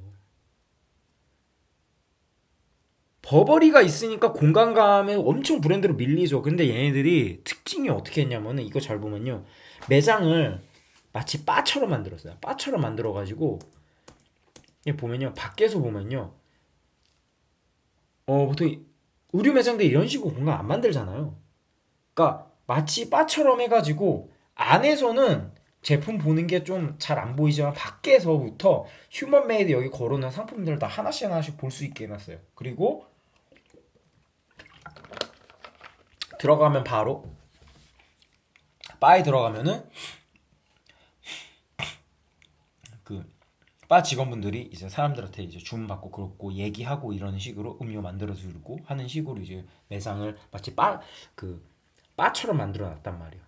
버버리가 있으니까 공간감에 엄청 브랜드로 밀리죠. 근데 얘네들이 특징이 어떻게 했냐면은 이거 잘 보면요. 매장을 마치 바처럼 만들었어요. 바처럼 만들어가지고 보면요. 밖에서 보면요. 보통 의류 매장들 이런 식으로 공간 안 만들잖아요. 그러니까 마치 바처럼 해가지고 안에서는 제품 보는 게 좀 잘 안 보이지만 밖에서부터 휴먼 메이드 여기 걸어놓은 상품들을 다 하나씩 하나씩 볼 수 있게 해놨어요. 그리고 들어가면 바로 바에 들어가면은 그 바 직원분들이 이제 사람들한테 이제 주문 받고 그렇고 얘기하고 이런 식으로 음료 만들어 주고 하는 식으로 이제 매장을 마치 바처럼 만들어 놨단 말이에요.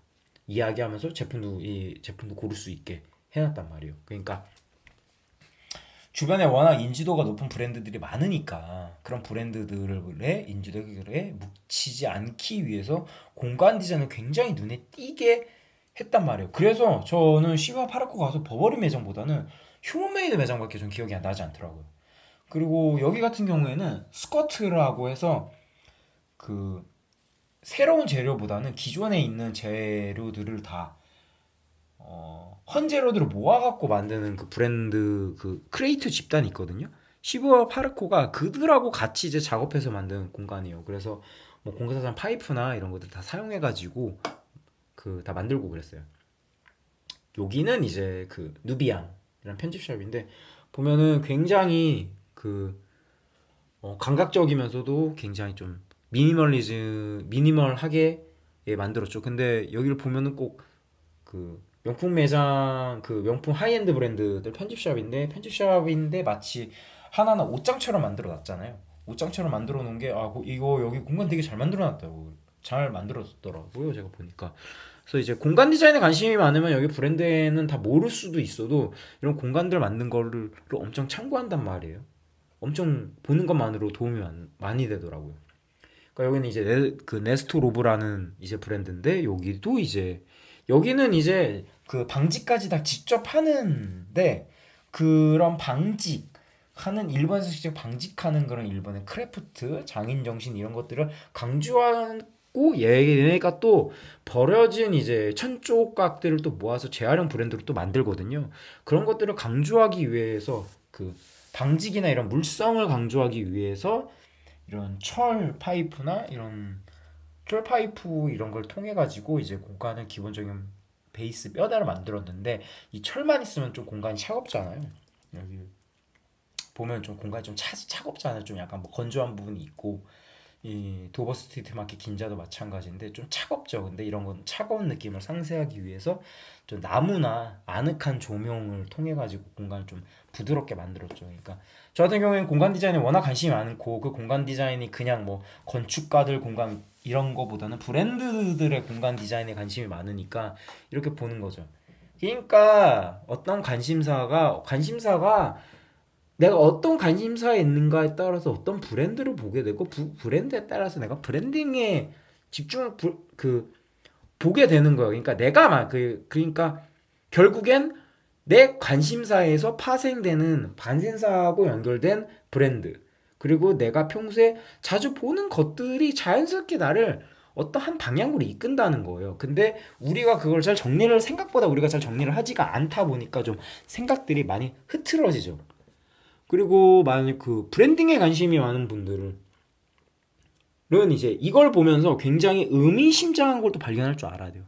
이야기하면서 제품도 고를 수 있게 해놨단 말이에요. 그러니까 주변에 워낙 인지도가 높은 브랜드들이 많으니까 그런 브랜드들의 인지도에 묻히지 않기 위해서 공간 디자인을 굉장히 눈에 띄게 했단 말이에요. 그래서 저는 시바 파르코 가서 버버리 매장보다는 휴먼메이드 매장밖에 좀 기억이 나지 않더라고요. 그리고 여기 같은 경우에는 스커트라고 해서 그 새로운 재료보다는 기존에 있는 재료들을 다 헌재료들을 모아갖고 만드는 그 브랜드 그 크리에이티브 집단이 있거든요. 시부와 파르코가 그들하고 같이 이제 작업해서 만든 공간이에요. 그래서 뭐 공사장 파이프나 이런 것들 다 사용해가지고 그 다 만들고 그랬어요. 여기는 이제 그 누비앙이라는 편집샵인데 보면은 굉장히 감각적이면서도 굉장히 좀 미니멀하게 만들었죠. 근데 여기를 보면은 꼭 그 명품 매장 그 명품 하이엔드 브랜드들 편집샵인데 마치 하나하나 옷장처럼 만들어 놨잖아요. 옷장처럼 만들어 놓은 게 이거 여기 공간 되게 잘 만들어 놨다고 잘 만들었더라고요. 제가 보니까. 그래서 이제 공간 디자인에 관심이 많으면 여기 브랜드에는 다 모를 수도 있어도 이런 공간들 만든 거를 엄청 참고한단 말이에요. 엄청 보는 것만으로 도움이 많이 되더라고요. 그러니까 여기는 이제 그 네스토 로브라는 이제 브랜드인데 여기는 이제 그 방직까지 다 직접 하는데 그런 방직하는 일본에서 직접 방직하는 그런 일본의 크래프트 장인 정신 이런 것들을 강조하고 얘네가 또 버려진 이제 천조각들을 또 모아서 재활용 브랜드로 또 만들거든요. 그런 것들을 강조하기 위해서 그 방직이나 이런 물성을 강조하기 위해서 이런 철 파이프나 이런 철 파이프 이런 걸 통해 가지고 이제 공간을 기본적인 베이스 뼈대를 만들었는데 이 철만 있으면 좀 공간이 차갑잖아요. 여기 보면 좀 공간이 좀 차갑잖아요. 좀 약간 뭐 건조한 부분이 있고 이 도버 스트리트 마켓 긴자도 마찬가지인데 좀 차갑죠. 근데 이런 건 차가운 느낌을 상쇄하기 위해서 좀 나무나 아늑한 조명을 통해 가지고 공간을 좀 부드럽게 만들었죠. 그러니까 저 같은 경우에는 공간 디자인에 워낙 관심이 많고 그 공간 디자인이 그냥 뭐 건축가들 공간 이런 거보다는 브랜드들의 공간 디자인에 관심이 많으니까 이렇게 보는 거죠. 그러니까 어떤 관심사가 내가 어떤 관심사에 있는가에 따라서 어떤 브랜드를 보게 되고 브랜드에 따라서 내가 브랜딩에 집중 보게 되는 거예요. 그러니까 내가 그러니까 결국엔 내 관심사에서 파생되는 반센사하고 연결된 브랜드 그리고 내가 평소에 자주 보는 것들이 자연스럽게 나를 어떤 한 방향으로 이끈다는 거예요. 근데 생각보다 우리가 잘 정리를 하지가 않다 보니까 좀 생각들이 많이 흐트러지죠. 그리고 만약 그 브랜딩에 관심이 많은 분들은 이제 이걸 보면서 굉장히 의미심장한 걸 또 발견할 줄 알아야 돼요.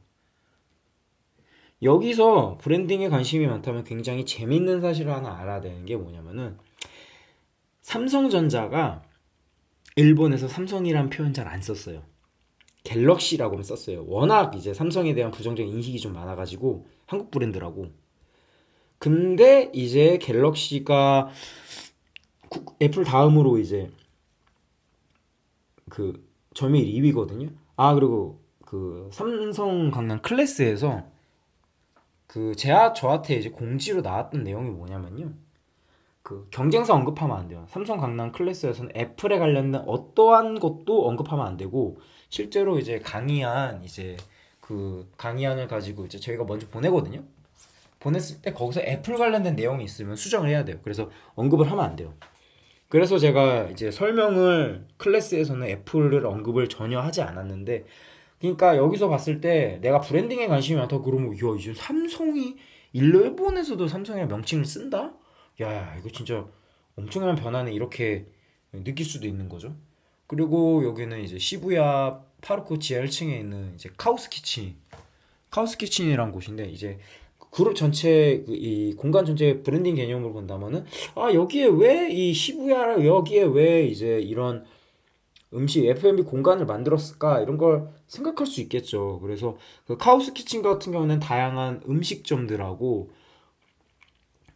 여기서 브랜딩에 관심이 많다면 굉장히 재밌는 사실을 하나 알아야 되는 게 뭐냐면은 삼성전자가 일본에서 삼성이란 표현 잘 안 썼어요. 갤럭시라고만 썼어요. 워낙 이제 삼성에 대한 부정적인 인식이 좀 많아가지고 한국 브랜드라고. 근데 이제 갤럭시가 애플 다음으로 이제 그 점유율 2위거든요. 아 그리고 그 삼성 강남 클래스에서 그 저한테 이제 공지로 나왔던 내용이 뭐냐면요. 그 경쟁사 언급하면 안 돼요. 삼성 강남 클래스에서는 애플에 관련된 어떠한 것도 언급하면 안 되고 실제로 이제 강의안을 가지고 이제 저희가 먼저 보내거든요. 보냈을 때 거기서 애플 관련된 내용이 있으면 수정을 해야 돼요. 그래서 언급을 하면 안 돼요. 그래서 제가 이제 설명을 클래스에서는 애플을 언급을 전혀 하지 않았는데 그러니까 여기서 봤을 때 내가 브랜딩에 관심이 많다 그러면 야 이제 삼성이 일본에서도 삼성의 명칭을 쓴다? 야 이거 진짜 엄청난 변화네 이렇게 느낄 수도 있는 거죠. 그리고 여기는 이제 시부야 파르코 지하 1층에 있는 이제 카우스 키친이라는 곳인데 이제 그룹 전체 이 공간 전체 브랜딩 개념으로 본다면은 아 여기에 왜 이 시부야라 여기에 왜 이제 이런 음식 F&B 공간을 만들었을까 이런 걸 생각할 수 있겠죠. 그래서 그 카우스 키친 같은 경우는 다양한 음식점들하고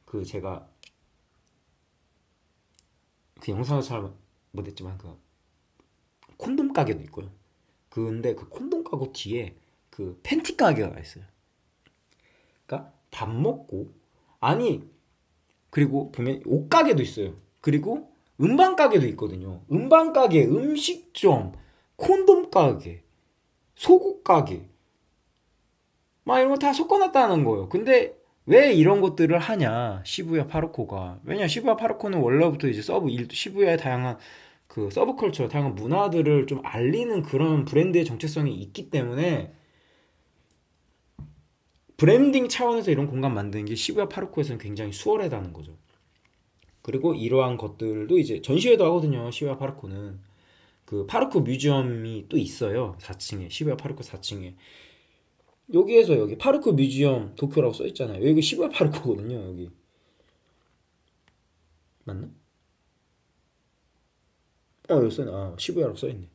그 제가 그 영상을 잘 못했지만 그 콘돔 가게도 있고요. 근데 그 콘돔 가게 뒤에 그 팬티 가게가 있어요. 그러니까 밥 먹고 아니 그리고 보면 옷 가게도 있어요. 그리고 음반 가게도 있거든요. 음반 가게, 음식점, 콘돔 가게, 속옷 가게 막 이런 거 다 섞어놨다는 거예요. 근데 왜 이런 것들을 하냐? 시부야 파르코가. 왜냐? 시부야 파르코는 원래부터 이제 시부야의 다양한 그 서브컬처, 다양한 문화들을 좀 알리는 그런 브랜드의 정체성이 있기 때문에 브랜딩 차원에서 이런 공간 만드는 게 시부야 파르코에서는 굉장히 수월하다는 거죠. 그리고 이러한 것들도 이제 전시회도 하거든요. 시부야 파르코는. 그 파르코 뮤지엄이 또 있어요. 4층에. 시부야 파르코 4층에. 여기에서 여기 파르코 뮤지엄 도쿄라고 써 있잖아요. 여기 시부야 파르코거든요. 여기 맞나? 여기 써있네. 시부야라고 써 있네.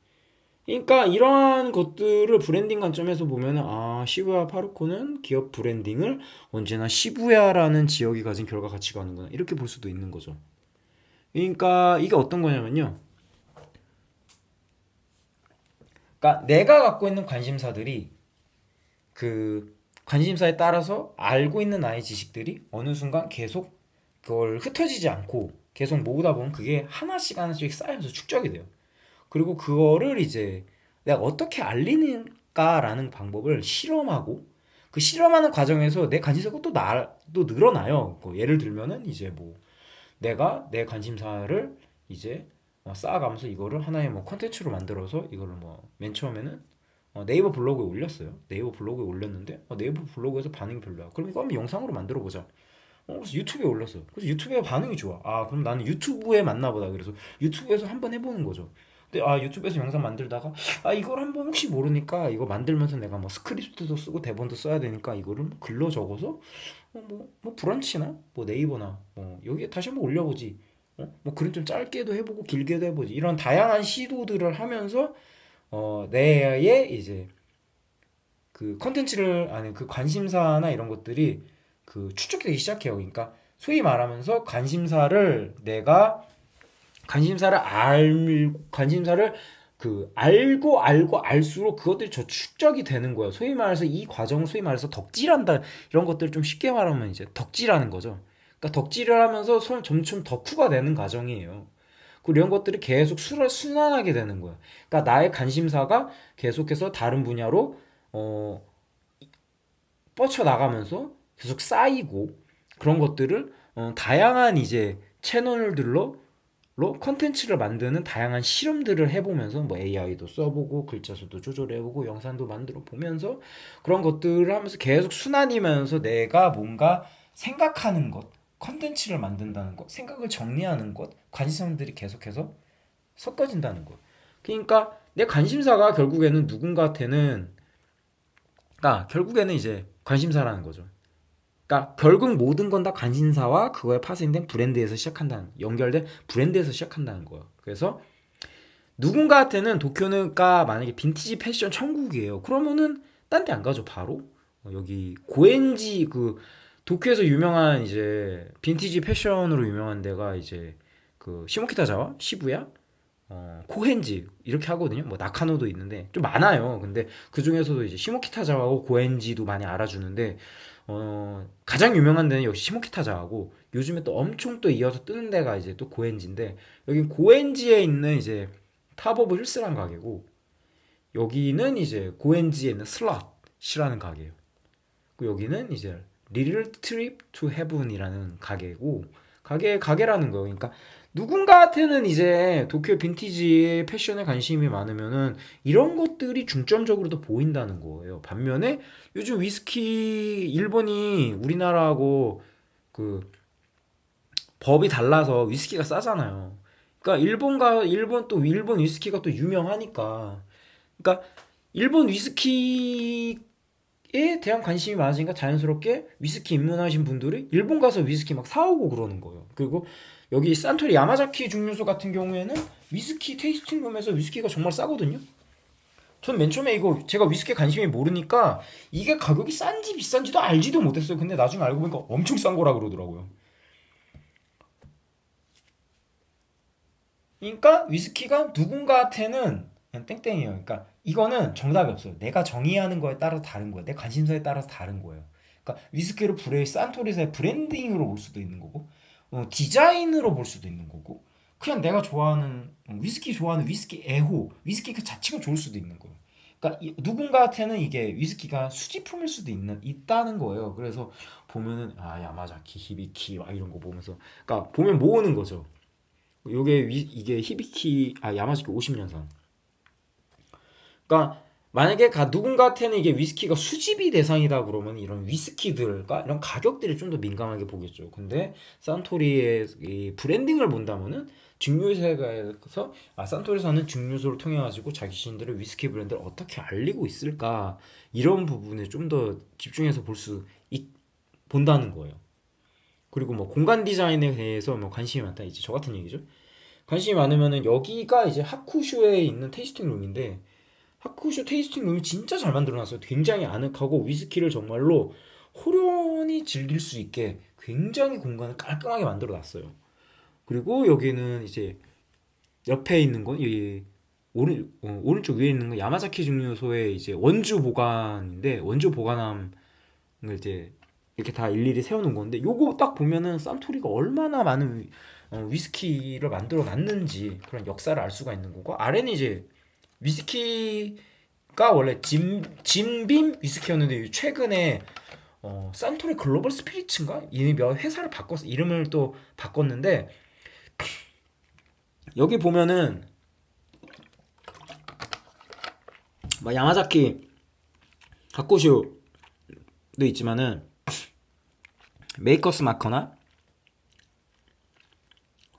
그러니까 이러한 것들을 브랜딩 관점에서 보면은 시부야 파르코는 기업 브랜딩을 언제나 시부야라는 지역이 가진 결과 가치가 하는구나 이렇게 볼 수도 있는 거죠. 그러니까 이게 어떤 거냐면요. 그러니까 내가 갖고 있는 관심사들이 그 관심사에 따라서 알고 있는 나의 지식들이 어느 순간 계속 그걸 흩어지지 않고 계속 모으다 보면 그게 하나씩 쌓여서 축적이 돼요. 그리고 그거를 이제 내가 어떻게 알리는가라는 방법을 실험하고 그 실험하는 과정에서 내 관심사가 또 늘어나요. 뭐 예를 들면은 이제 뭐 내가 내 관심사를 이제 쌓아가면서 이거를 하나의 뭐 컨텐츠로 만들어서 이거를 뭐 맨 처음에는 네이버 블로그에 올렸어요. 네이버 블로그에 올렸는데 네이버 블로그에서 반응이 별로야. 그럼 이거 한번 영상으로 만들어 보자. 그래서 유튜브에 올렸어. 그래서 유튜브에 반응이 좋아. 그럼 나는 유튜브에 맞나 보다. 그래서 유튜브에서 한번 해보는 거죠. 근데 유튜브에서 영상 만들다가 이걸 한번 혹시 모르니까 이거 만들면서 내가 뭐 스크립트도 쓰고 대본도 써야 되니까 이거를 뭐 글로 적어서 뭐 브런치나 뭐 네이버나 뭐 여기에 다시 한번 올려보지. 뭐 그림 좀 짧게도 해보고 길게도 해보지. 이런 다양한 시도들을 하면서 내의 이제 그 컨텐츠를 아니 그 관심사나 이런 것들이 그 축적되기 시작해요. 그러니까 소위 말하면서 관심사를 그 알고 알수록 그것들이 저 축적이 되는 거예요. 소위 말해서 이 과정을 소위 말해서 덕질한다 이런 것들 좀 쉽게 말하면 이제 덕질하는 거죠. 그러니까 덕질을 하면서 점점 덕후가 되는 과정이에요. 그리고 이런 것들이 계속 순환하게 되는 거예요. 그러니까 나의 관심사가 계속해서 다른 분야로 어, 뻗쳐나가면서 계속 쌓이고 그런 것들을 다양한 이제 채널들로 컨텐츠를 만드는 다양한 실험들을 해보면서 뭐 AI도 써보고 글자 수도 조절해보고 영상도 만들어 보면서 그런 것들을 하면서 계속 순환이면서 내가 뭔가 생각하는 것, 컨텐츠를 만든다는 것, 생각을 정리하는 것, 관심사들이 계속해서 섞어진다는 것. 그러니까 내 관심사가 결국에는 이제 관심사라는 거죠. 그러니까 결국 모든 건 다 관심사와 그거에 파생된 브랜드에서 시작한다는 연결된 브랜드에서 시작한다는 거예요. 그래서 누군가한테는 도쿄가 만약에 빈티지 패션 천국이에요. 그러면은 딴 데 안 가죠. 바로 여기 고엔지 그 도쿄에서 유명한 이제 빈티지 패션으로 유명한 데가 이제 그 시모키타자와 시부야 코헨지 이렇게 하거든요. 뭐 나카노도 있는데 좀 많아요. 근데 그 중에서도 이제 시모키타자하고 고엔지도 많이 알아주는데 가장 유명한 데는 역시 시모키타자하고 요즘에 또 엄청 또 이어서 뜨는 데가 이제 또 고엔지인데 여기 고엔지에 있는 이제 탑 오브 힐스라는 가게고 여기는 이제 고엔지에 있는 슬롯이라는 가게예요. 그리고 여기는 이제 리틀 트립 투 헤븐이라는 가게고 가게라는 거예요. 그러니까 누군가한테는 이제 도쿄 빈티지 패션에 관심이 많으면은 이런 것들이 중점적으로 도 보인다는 거예요. 반면에 요즘 위스키 일본이 우리나라하고 그 법이 달라서 위스키가 싸잖아요. 그러니까 일본 위스키가 또 유명하니까 그러니까 일본 위스키에 대한 관심이 많아지니까 자연스럽게 위스키 입문하신 분들이 일본 가서 위스키 막 사오고 그러는 거예요. 그리고 여기 산토리 야마자키 증류소 같은 경우에는 위스키 테이스팅룸에서 위스키가 정말 싸거든요. 전 맨 처음에 이거 제가 위스키에 관심이 모르니까 이게 가격이 싼지 비싼지도 알지도 못했어요. 근데 나중에 알고 보니까 엄청 싼 거라 그러더라고요. 그러니까 위스키가 누군가한테는 그냥 땡땡이에요. 그러니까 이거는 정답이 없어요. 내가 정의하는 거에 따라서 다른 거예요. 내 관심사에 따라서 다른 거예요. 그러니까 위스키를 산토리사의 브랜딩으로 볼 수도 있는 거고, 디자인으로 볼 수도 있는 거고, 그냥 내가 좋아하는 좋아하는 위스키 애호, 위스키 그 자체가 좋을 수도 있는 거예요. 그러니까 누군가한테는 이게 위스키가 수집품일 수도 있다는 거예요. 그래서 보면은 야마자키, 히비키 막 이런 거 보면서, 그러니까 보면 모으는 거죠. 이게 야마자키 50년산. 그러니까 만약에 누군가한테는 이게 위스키가 수집이 대상이다 그러면 이런 위스키들과 이런 가격들이 좀 더 민감하게 보겠죠. 근데 산토리의 이 브랜딩을 본다면은 증류소에서 산토리사는 증류소를 통해 가지고 자기 자신들의 위스키 브랜드를 어떻게 알리고 있을까 이런 부분에 좀 더 집중해서 본다는 거예요. 그리고 뭐 공간 디자인에 대해서 뭐 관심이 많다 이제 저 같은 얘기죠. 관심이 많으면은 여기가 이제 하쿠슈에 있는 테이스팅 룸인데 하쿠슈 테이스팅 룸이 진짜 잘 만들어놨어요. 굉장히 아늑하고 위스키를 정말로 호련히 즐길 수 있게 굉장히 공간을 깔끔하게 만들어놨어요. 그리고 여기는 이제 옆에 있는 건 이 오른쪽 위에 있는 건 야마자키 증류소의 이제 원주 보관인데 원주 보관함을 이제 이렇게 다 일일이 세워놓은 건데 요거 딱 보면은 산토리가 얼마나 많은 위스키를 만들어 놨는지 그런 역사를 알 수가 있는 거고 아래는 이제 위스키가 원래 진빔 위스키였는데 최근에 산토리 글로벌 스피리츠인가 이몇 회사를 바꿔서 이름을 또 바꿨는데 여기 보면은 뭐 야마자키 가쿠슈도 있지만은 메이커스 마커나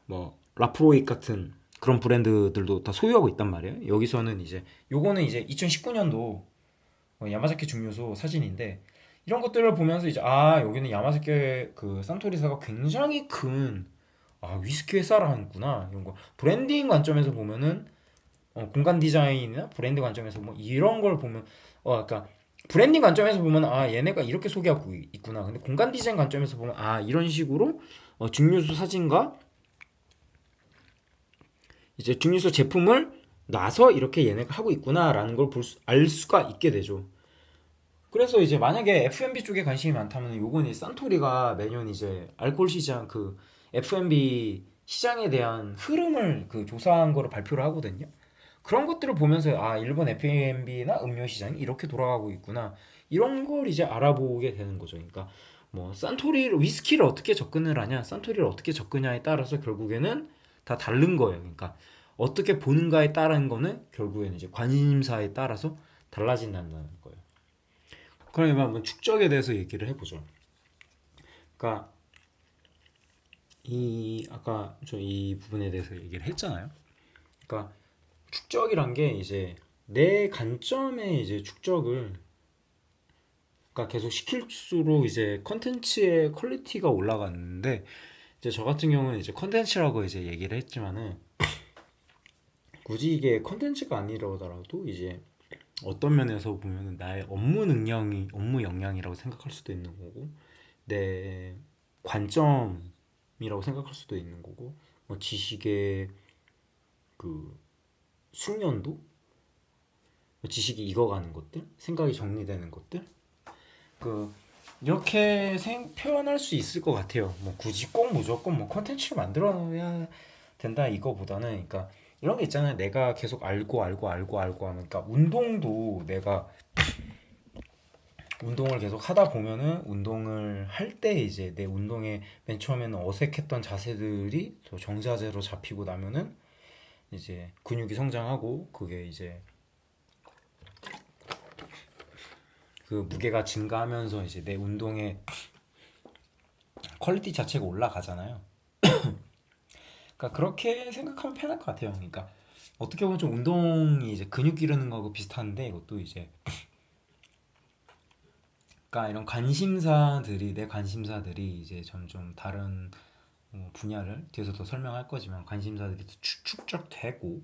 뭐 라프로익 같은 그런 브랜드들도 다 소유하고 있단 말이에요. 여기서는 이제 요거는 이제 2019년도 야마자키 증류소 사진인데 이런 것들을 보면서 이제 여기는 야마자키 그 산토리사가 굉장히 큰 아 위스키 회사를 하는구나 이런 거. 브랜딩 관점에서 보면은 공간 디자인이나 브랜드 관점에서 뭐 이런 걸 보면 그러니까 브랜딩 관점에서 보면 아 얘네가 이렇게 소개하고 있구나. 근데 공간 디자인 관점에서 보면 아 이런 식으로 증류소 사진과 이제 증류소 제품을 놔서 이렇게 얘네가 하고 있구나라는 걸 알 수가 있게 되죠. 그래서 이제 만약에 F&B 쪽에 관심이 많다면 요건 이 산토리가 매년 이제 알코올 시장 그 F&B 시장에 대한 흐름을 그 조사한 거를 발표를 하거든요. 그런 것들을 보면서 아 일본 F&B나 음료 시장이 이렇게 돌아가고 있구나 이런 걸 이제 알아보게 되는 거죠. 그러니까 뭐 산토리를 위스키를 어떻게 접근을 하냐, 산토리를 어떻게 접근냐에 따라서 결국에는 다 다른 거예요. 그러니까 어떻게 보는가에 따른 거는 결국에는 이제 관심사에 따라서 달라진다는 거예요. 그러면 한번 축적에 대해서 얘기를 해보죠. 그러니까 이 아까 저 이 부분에 대해서 얘기를 했잖아요. 그러니까 축적이란 게 이제 내 관점의 이제 축적을 그러니까 계속 시킬수록 이제 컨텐츠의 퀄리티가 올라갔는데 이제 저 같은 경우는 이제 컨텐츠라고 이제 얘기를 했지만은 굳이 이게 컨텐츠가 아니더라도 이제 어떤 면에서 보면은 나의 업무 역량이라고 생각할 수도 있는 거고 내 관점이라고 생각할 수도 있는 거고 뭐 지식의 그 숙련도 뭐 지식이 익어가는 것들 생각이 정리되는 것들 그 이렇게 표현할 수 있을 것 같아요. 뭐 굳이 꼭 무조건 뭐 컨텐츠를 만들어야 된다 이거보다는 그러니까 이런 게 있잖아요. 내가 계속 알고 하면 그러니까 운동도 내가 운동을 계속 하다 보면은 운동을 할 때 이제 내 운동에 맨 처음에는 어색했던 자세들이 더 정자세로 잡히고 나면은 이제 근육이 성장하고 그게 이제 그 무게가 증가하면서 이제 내 운동의 퀄리티 자체가 올라가잖아요. 그러니까 그렇게 생각하면 편할 것 같아요. 그러니까 어떻게 보면 좀 운동이 이제 근육 기르는 거하고 비슷한데 이것도 이제 그러니까 이런 관심사들이 내 관심사들이 이제 점점 다른 분야를 뒤에서 더 설명할 거지만 관심사들이 축적되고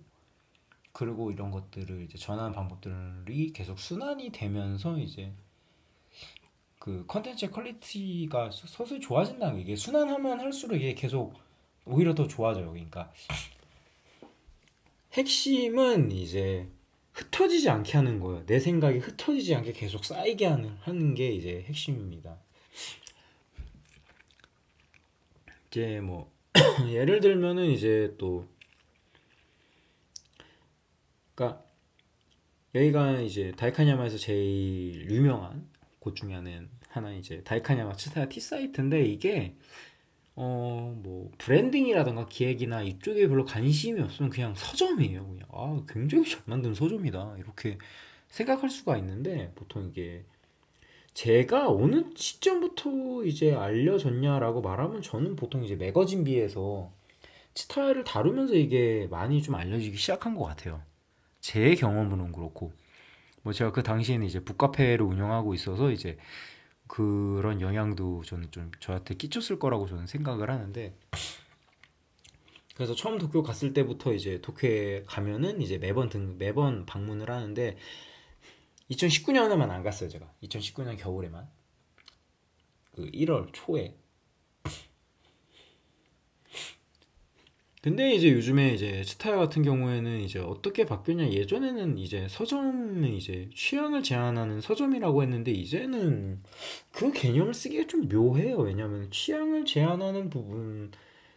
그리고 이런 것들을 이제 전하는 방법들이 계속 순환이 되면서 이제 그 컨텐츠의 퀄리티가 서서히 좋아진다는 게 이게 순환하면 할수록 이게 계속 오히려 더 좋아져요. 그러니까 핵심은 이제 흩어지지 않게 하는 거예요. 내 생각이 흩어지지 않게 계속 쌓이게 하는 게 이제 핵심입니다. 이제 뭐 예를 들면은 이제 또 그러니까 여기가 이제 다이카냐마에서 제일 유명한 곳 중에 하나 이제 다이카냐마 츠타야 티 사이트인데 이게 뭐 브랜딩이라던가 기획이나 이쪽에 별로 관심이 없으면 그냥 서점이에요. 그냥 굉장히 잘 만든 서점이다 이렇게 생각할 수가 있는데 보통 이게 제가 어느 시점부터 이제 알려졌냐라고 말하면 저는 보통 이제 매거진비에서 치타를 다루면서 이게 많이 좀 알려지기 시작한 것 같아요. 제 경험으로는 그렇고 뭐 제가 그 당시에는 이제 북카페를 운영하고 있어서 이제 그런 영향도 저는 좀 저한테 끼쳤을 거라고 저는 생각을 하는데 그래서 처음 도쿄 갔을 때부터 이제 도쿄에 가면은 이제 매번 방문을 하는데 2019년에만 안 갔어요 제가 2019년 겨울에만 그 1월 초에 근데 이제 요즘에 이제 스타야 같은 경우에는 이제 어떻게 바뀌었냐 예전에는 이제 서점은 이제 취향을 제한하는 서점이라고 했는데 이제는 그 개념을 쓰기가 좀 묘해요. 왜냐면 취향을 제한하는 부분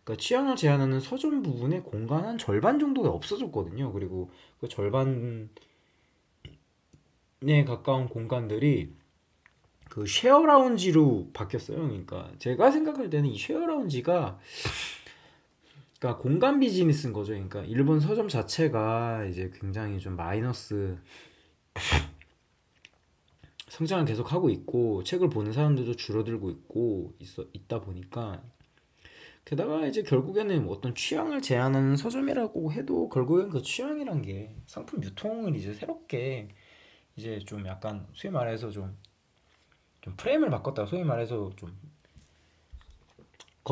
그러니까 취향을 제한하는 서점 부분의 공간 한 절반 정도가 없어졌거든요. 그리고 그 절반에 가까운 공간들이 그 쉐어 라운지로 바뀌었어요. 그러니까 제가 생각할 때는 이 쉐어 라운지가 그러니까 공간 비즈니스인 거죠. 그러니까 일본 서점 자체가 이제 굉장히 좀 마이너스 성장을 계속 하고 있고 책을 보는 사람들도 줄어들고 있다 보니까 게다가 이제 결국에는 뭐 어떤 취향을 제한하는 서점이라고 해도 결국엔 그 취향이란 게 상품 유통을 이제 새롭게 이제 좀 약간 소위 말해서 좀 프레임을 바꿨다 소위 말해서 좀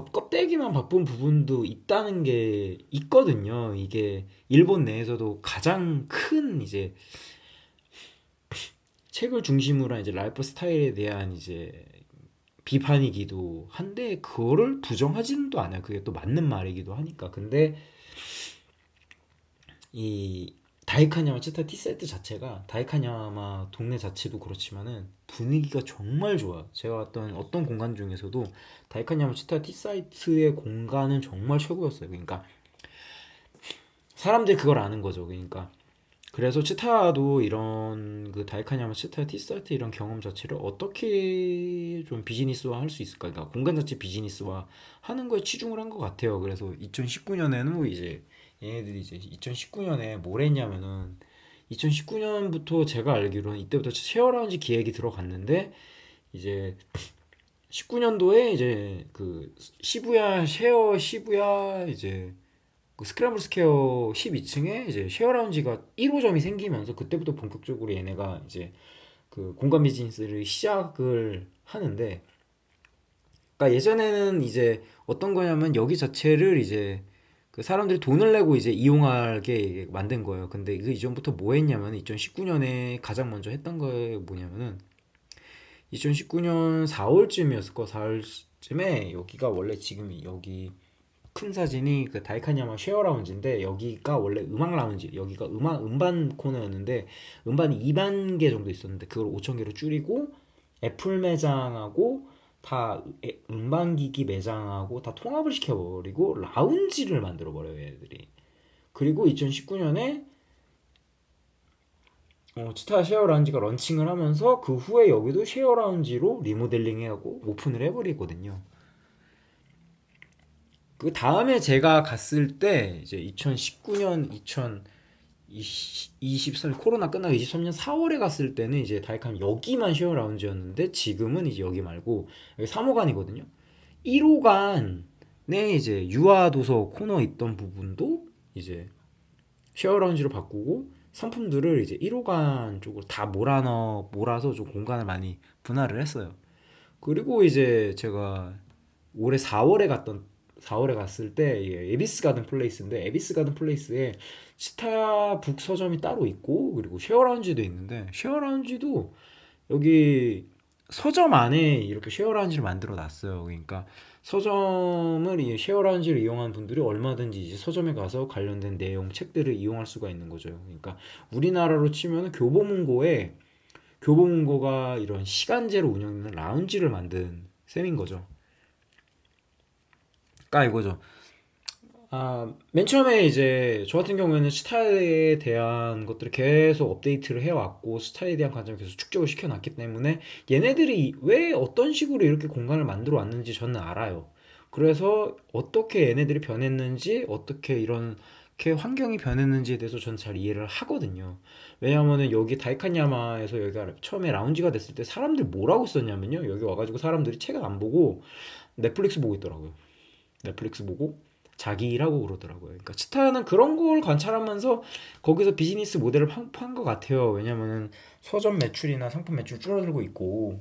껍데기만 바쁜 부분도 있다는 게 있거든요. 이게 일본 내에서도 가장 큰 이제 책을 중심으로 한 이제 라이프 스타일에 대한 이제 비판이기도 한데 그거를 부정하지는 또 않아요. 그게 또 맞는 말이기도 하니까. 근데 이 다이카냐마 치타 티세트 자체가 다이카냐마 동네 자체도 그렇지만은 분위기가 정말 좋아요. 제가 왔던 어떤 공간 중에서도 다이카냐마 치타 티사이트의 공간은 정말 최고였어요. 그러니까 사람들이 그걸 아는 거죠. 그러니까 그래서 치타도 이런 그 다이카냐마 치타 티사이트 이런 경험 자체를 어떻게 좀 비즈니스화 할 수 있을까? 그러니까 공간 자체 비즈니스화 하는 거에 치중을 한 것 같아요. 그래서 2019년에는 이제 얘네들이 이제 2019년에 뭘 했냐면은 2019년부터 제가 알기로는 이때부터 쉐어라운지 기획이 들어갔는데 이제 19년도에 이제 그 시부야 쉐어 시부야 이제 그 스크램블 스퀘어 12층에 이제 쉐어 라운지가 1호점이 생기면서 그때부터 본격적으로 얘네가 이제 그 공간 비즈니스를 시작을 하는데 그러니까 예전에는 이제 어떤 거냐면 여기 자체를 이제 그 사람들이 돈을 내고 이제 이용하게 만든 거예요. 근데 그 이전부터 뭐 했냐면 2019년에 가장 먼저 했던 거 뭐냐면은 2019년 4월쯤이었을 거 4월쯤에 여기가 원래 지금 여기 큰 사진이 그 다이카니아마 쉐어 라운지인데 여기가 원래 음악 라운지 여기가 음반 코너였는데 음반이 2만 개 정도 있었는데 그걸 5천 개로 줄이고 애플 매장하고 다 음반 기기 매장하고 다 통합을 시켜버리고 라운지를 만들어 버려요 얘들이. 그리고 2019년에 치타 쉐어 라운지가 런칭을 하면서 그 후에 여기도 쉐어 라운지로 리모델링하고 오픈을 해버리거든요. 그 다음에 제가 갔을 때 이제 2019년 2023 코로나 끝나고 23년 4월에 갔을 때는 이제 다이카면 여기만 쉐어 라운지였는데 지금은 이제 여기 말고 여기 3호관이거든요. 1호관에 이제 유아도서 코너 있던 부분도 이제 쉐어 라운지로 바꾸고 상품들을 이제 1호관 쪽으로 다 몰아서 좀 공간을 많이 분할을 했어요. 그리고 이제 제가 올해 4월에 갔을 때 이게 에비스 가든 플레이스인데 에비스 가든 플레이스에 스타 북 서점이 따로 있고 그리고 쉐어 라운지도 있는데 쉐어 라운지도 여기 서점 안에 이렇게 쉐어 라운지를 만들어 놨어요. 그러니까 서점을 이 쉐어 라운지를 이용한 분들이 얼마든지 이제 서점에 가서 관련된 내용 책들을 이용할 수가 있는 거죠. 그러니까 우리나라로 치면 교보문고가 이런 시간제로 운영하는 라운지를 만든 셈인 거죠. 그러니까 이거죠. 맨 처음에 이제 저 같은 경우에는 스타에 대한 것들을 계속 업데이트를 해왔고 스타에 대한 관점을 계속 축적을 시켜놨기 때문에 얘네들이 왜 어떤 식으로 이렇게 공간을 만들어 왔는지 저는 알아요. 그래서 어떻게 얘네들이 변했는지 어떻게 이렇게 환경이 변했는지에 대해서 저는 잘 이해를 하거든요. 왜냐하면은 여기 다이카냐마에서 여기가 처음에 라운지가 됐을 때 사람들 뭐라고 썼냐면요. 여기 와가지고 사람들이 책을 안 보고 넷플릭스 보고 있더라고요. 넷플릭스 보고 자기 일하고 그러더라고요. 그러니까 치타는 그런 걸 관찰하면서 거기서 비즈니스 모델을 판 것 같아요. 왜냐면은 서점 매출이나 상품 매출 줄어들고 있고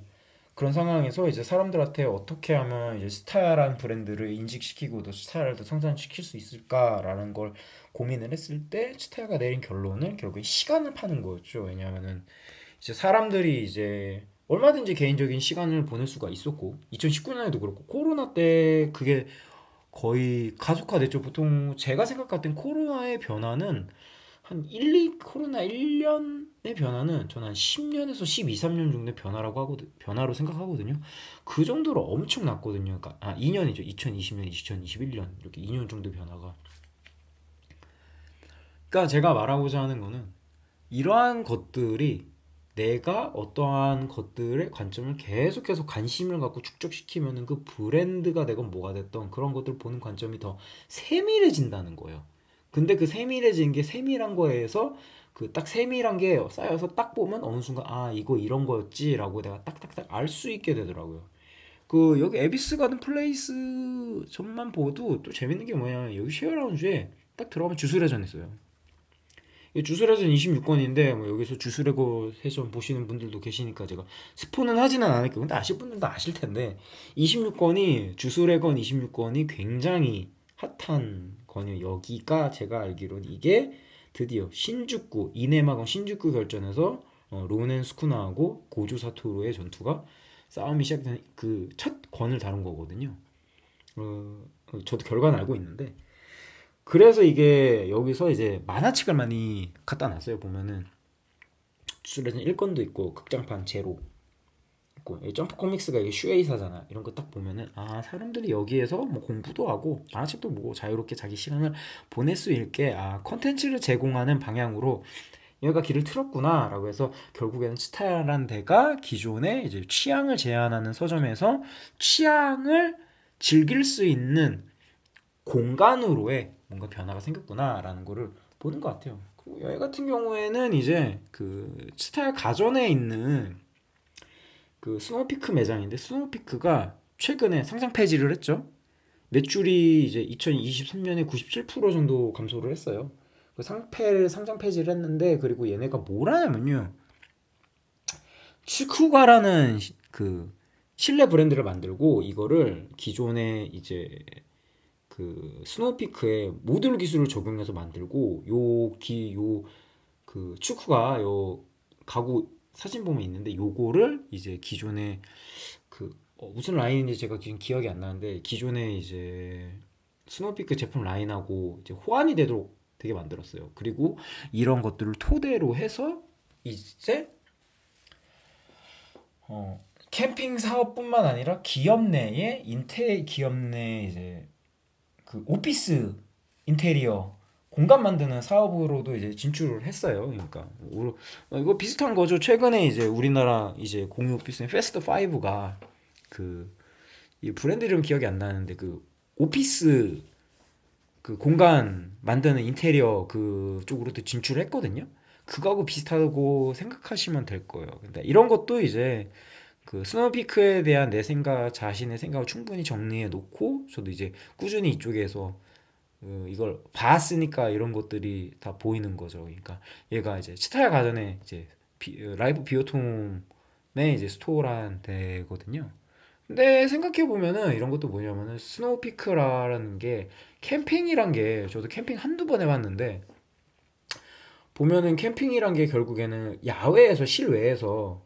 그런 상황에서 이제 사람들한테 어떻게 하면 이제 스타라는 브랜드를 인식시키고 또 스타를 더 성장시킬 수 있을까라는 걸 고민을 했을 때 치타가 내린 결론은 결국에 시간을 파는 거였죠. 왜냐하면은 이제 사람들이 이제 얼마든지 개인적인 시간을 보낼 수가 있었고 2019년에도 그렇고 코로나 때 그게 거의 가속화됐죠. 보통 제가 생각할 땐 코로나의 변화는 한 2 코로나 1년의 변화는 저는 한 10년에서 12, 3년 정도의 변화로 생각하거든요. 그 정도로 엄청 났거든요. 그러니까 2년이죠. 2020년, 2021년 이렇게 2년 정도 변화가. 그러니까 제가 말하고자 하는 거는 이러한 것들이 내가 어떠한 것들의 관점을 계속해서 관심을 갖고 축적시키면은 그 브랜드가 되건 뭐가 됐던 그런 것들을 보는 관점이 더 세밀해진다는 거예요. 근데 그 세밀해진 게 세밀한 거에서 그 딱 세밀한 게 쌓여서 딱 보면 어느 순간 이거 이런 거였지라고 내가 딱딱딱 알 수 있게 되더라고요. 그 여기 에비스 가든 플레이스 점만 보도 또 재밌는 게 뭐냐 여기 쉐어라운지에 딱 들어가면 주술회전 있어요. 이 주술회전 26권인데 뭐 여기서 주술회고 회전 보시는 분들도 계시니까 제가 스포는 하지는 않을게요. 근데 아실 분들도 아실 텐데 26권이 주술회건 26권이 굉장히 핫한 권이에요. 여기가 제가 알기로는 이게 드디어 신주쿠 이네마건 신주쿠 결전에서 로넨 스쿠나하고 고조 사토루의 전투가 싸움이 시작된 그 첫 권을 다룬 거거든요. 저도 결과는 알고 있는데 그래서 이게 여기서 이제 만화책을 많이 갖다 놨어요. 보면은 주술회전 1권도 있고 극장판 제로 있고 점프 코믹스가 이게 슈에이사잖아. 이런 거 딱 보면은 아 사람들이 여기에서 뭐 공부도 하고 만화책도 보고 자유롭게 자기 시간을 보낼 수 있게 아 컨텐츠를 제공하는 방향으로 얘가 길을 틀었구나라고 해서 결국에는 치타야라는 데가 기존의 이제 취향을 제한하는 서점에서 취향을 즐길 수 있는 공간으로의 뭔가 변화가 생겼구나라는 거를 보는 것 같아요. 그리고 여기 같은 경우에는 이제 그 치타야 가전에 있는 그 스노우피크 매장인데 스노우피크가 최근에 상장 폐지를 했죠. 매출이 이제 2023년에 97% 정도 감소를 했어요. 그 상장 폐지를 했는데 그리고 얘네가 뭘 하냐면요. 치쿠가라는 그 실내 브랜드를 만들고 이거를 기존에 이제 그 스노우피크의 모듈 기술을 적용해서 만들고 그 축구가 요 가구 사진 보면 있는데 요거를 이제 기존에 그 무슨 라인인지 제가 지금 기억이 안 나는데 기존에 이제 스노우피크 제품 라인하고 이제 호환이 되도록 되게 만들었어요. 그리고 이런 것들을 토대로 해서 이제 캠핑 사업뿐만 아니라 기업 내에 기업 내 이제 그 오피스 인테리어 공간 만드는 사업으로도 이제 진출을 했어요. 그러니까 이거 비슷한 거죠. 최근에 이제 우리나라 이제 공유 오피스인 패스트 5가 그 이 브랜드 이름 기억이 안 나는데 그 오피스 그 공간 만드는 인테리어 그 쪽으로도 진출했거든요. 그거하고 비슷하다고 생각하시면 될 거예요. 근데 이런 것도 이제 그 스노우피크에 대한 내 생각, 자신의 생각을 충분히 정리해 놓고 저도 이제 꾸준히 이쪽에서 이걸 봤으니까 이런 것들이 다 보이는 거죠. 그러니까 얘가 이제 치타야 가전에 이제 라이브 비오톰의 이제 스토어란 데거든요. 근데 생각해 보면은 이런 것도 뭐냐면은 스노우피크라는 게 캠핑이란 게 저도 캠핑 한두 번 해봤는데 보면은 캠핑이란 게 결국에는 야외에서 실외에서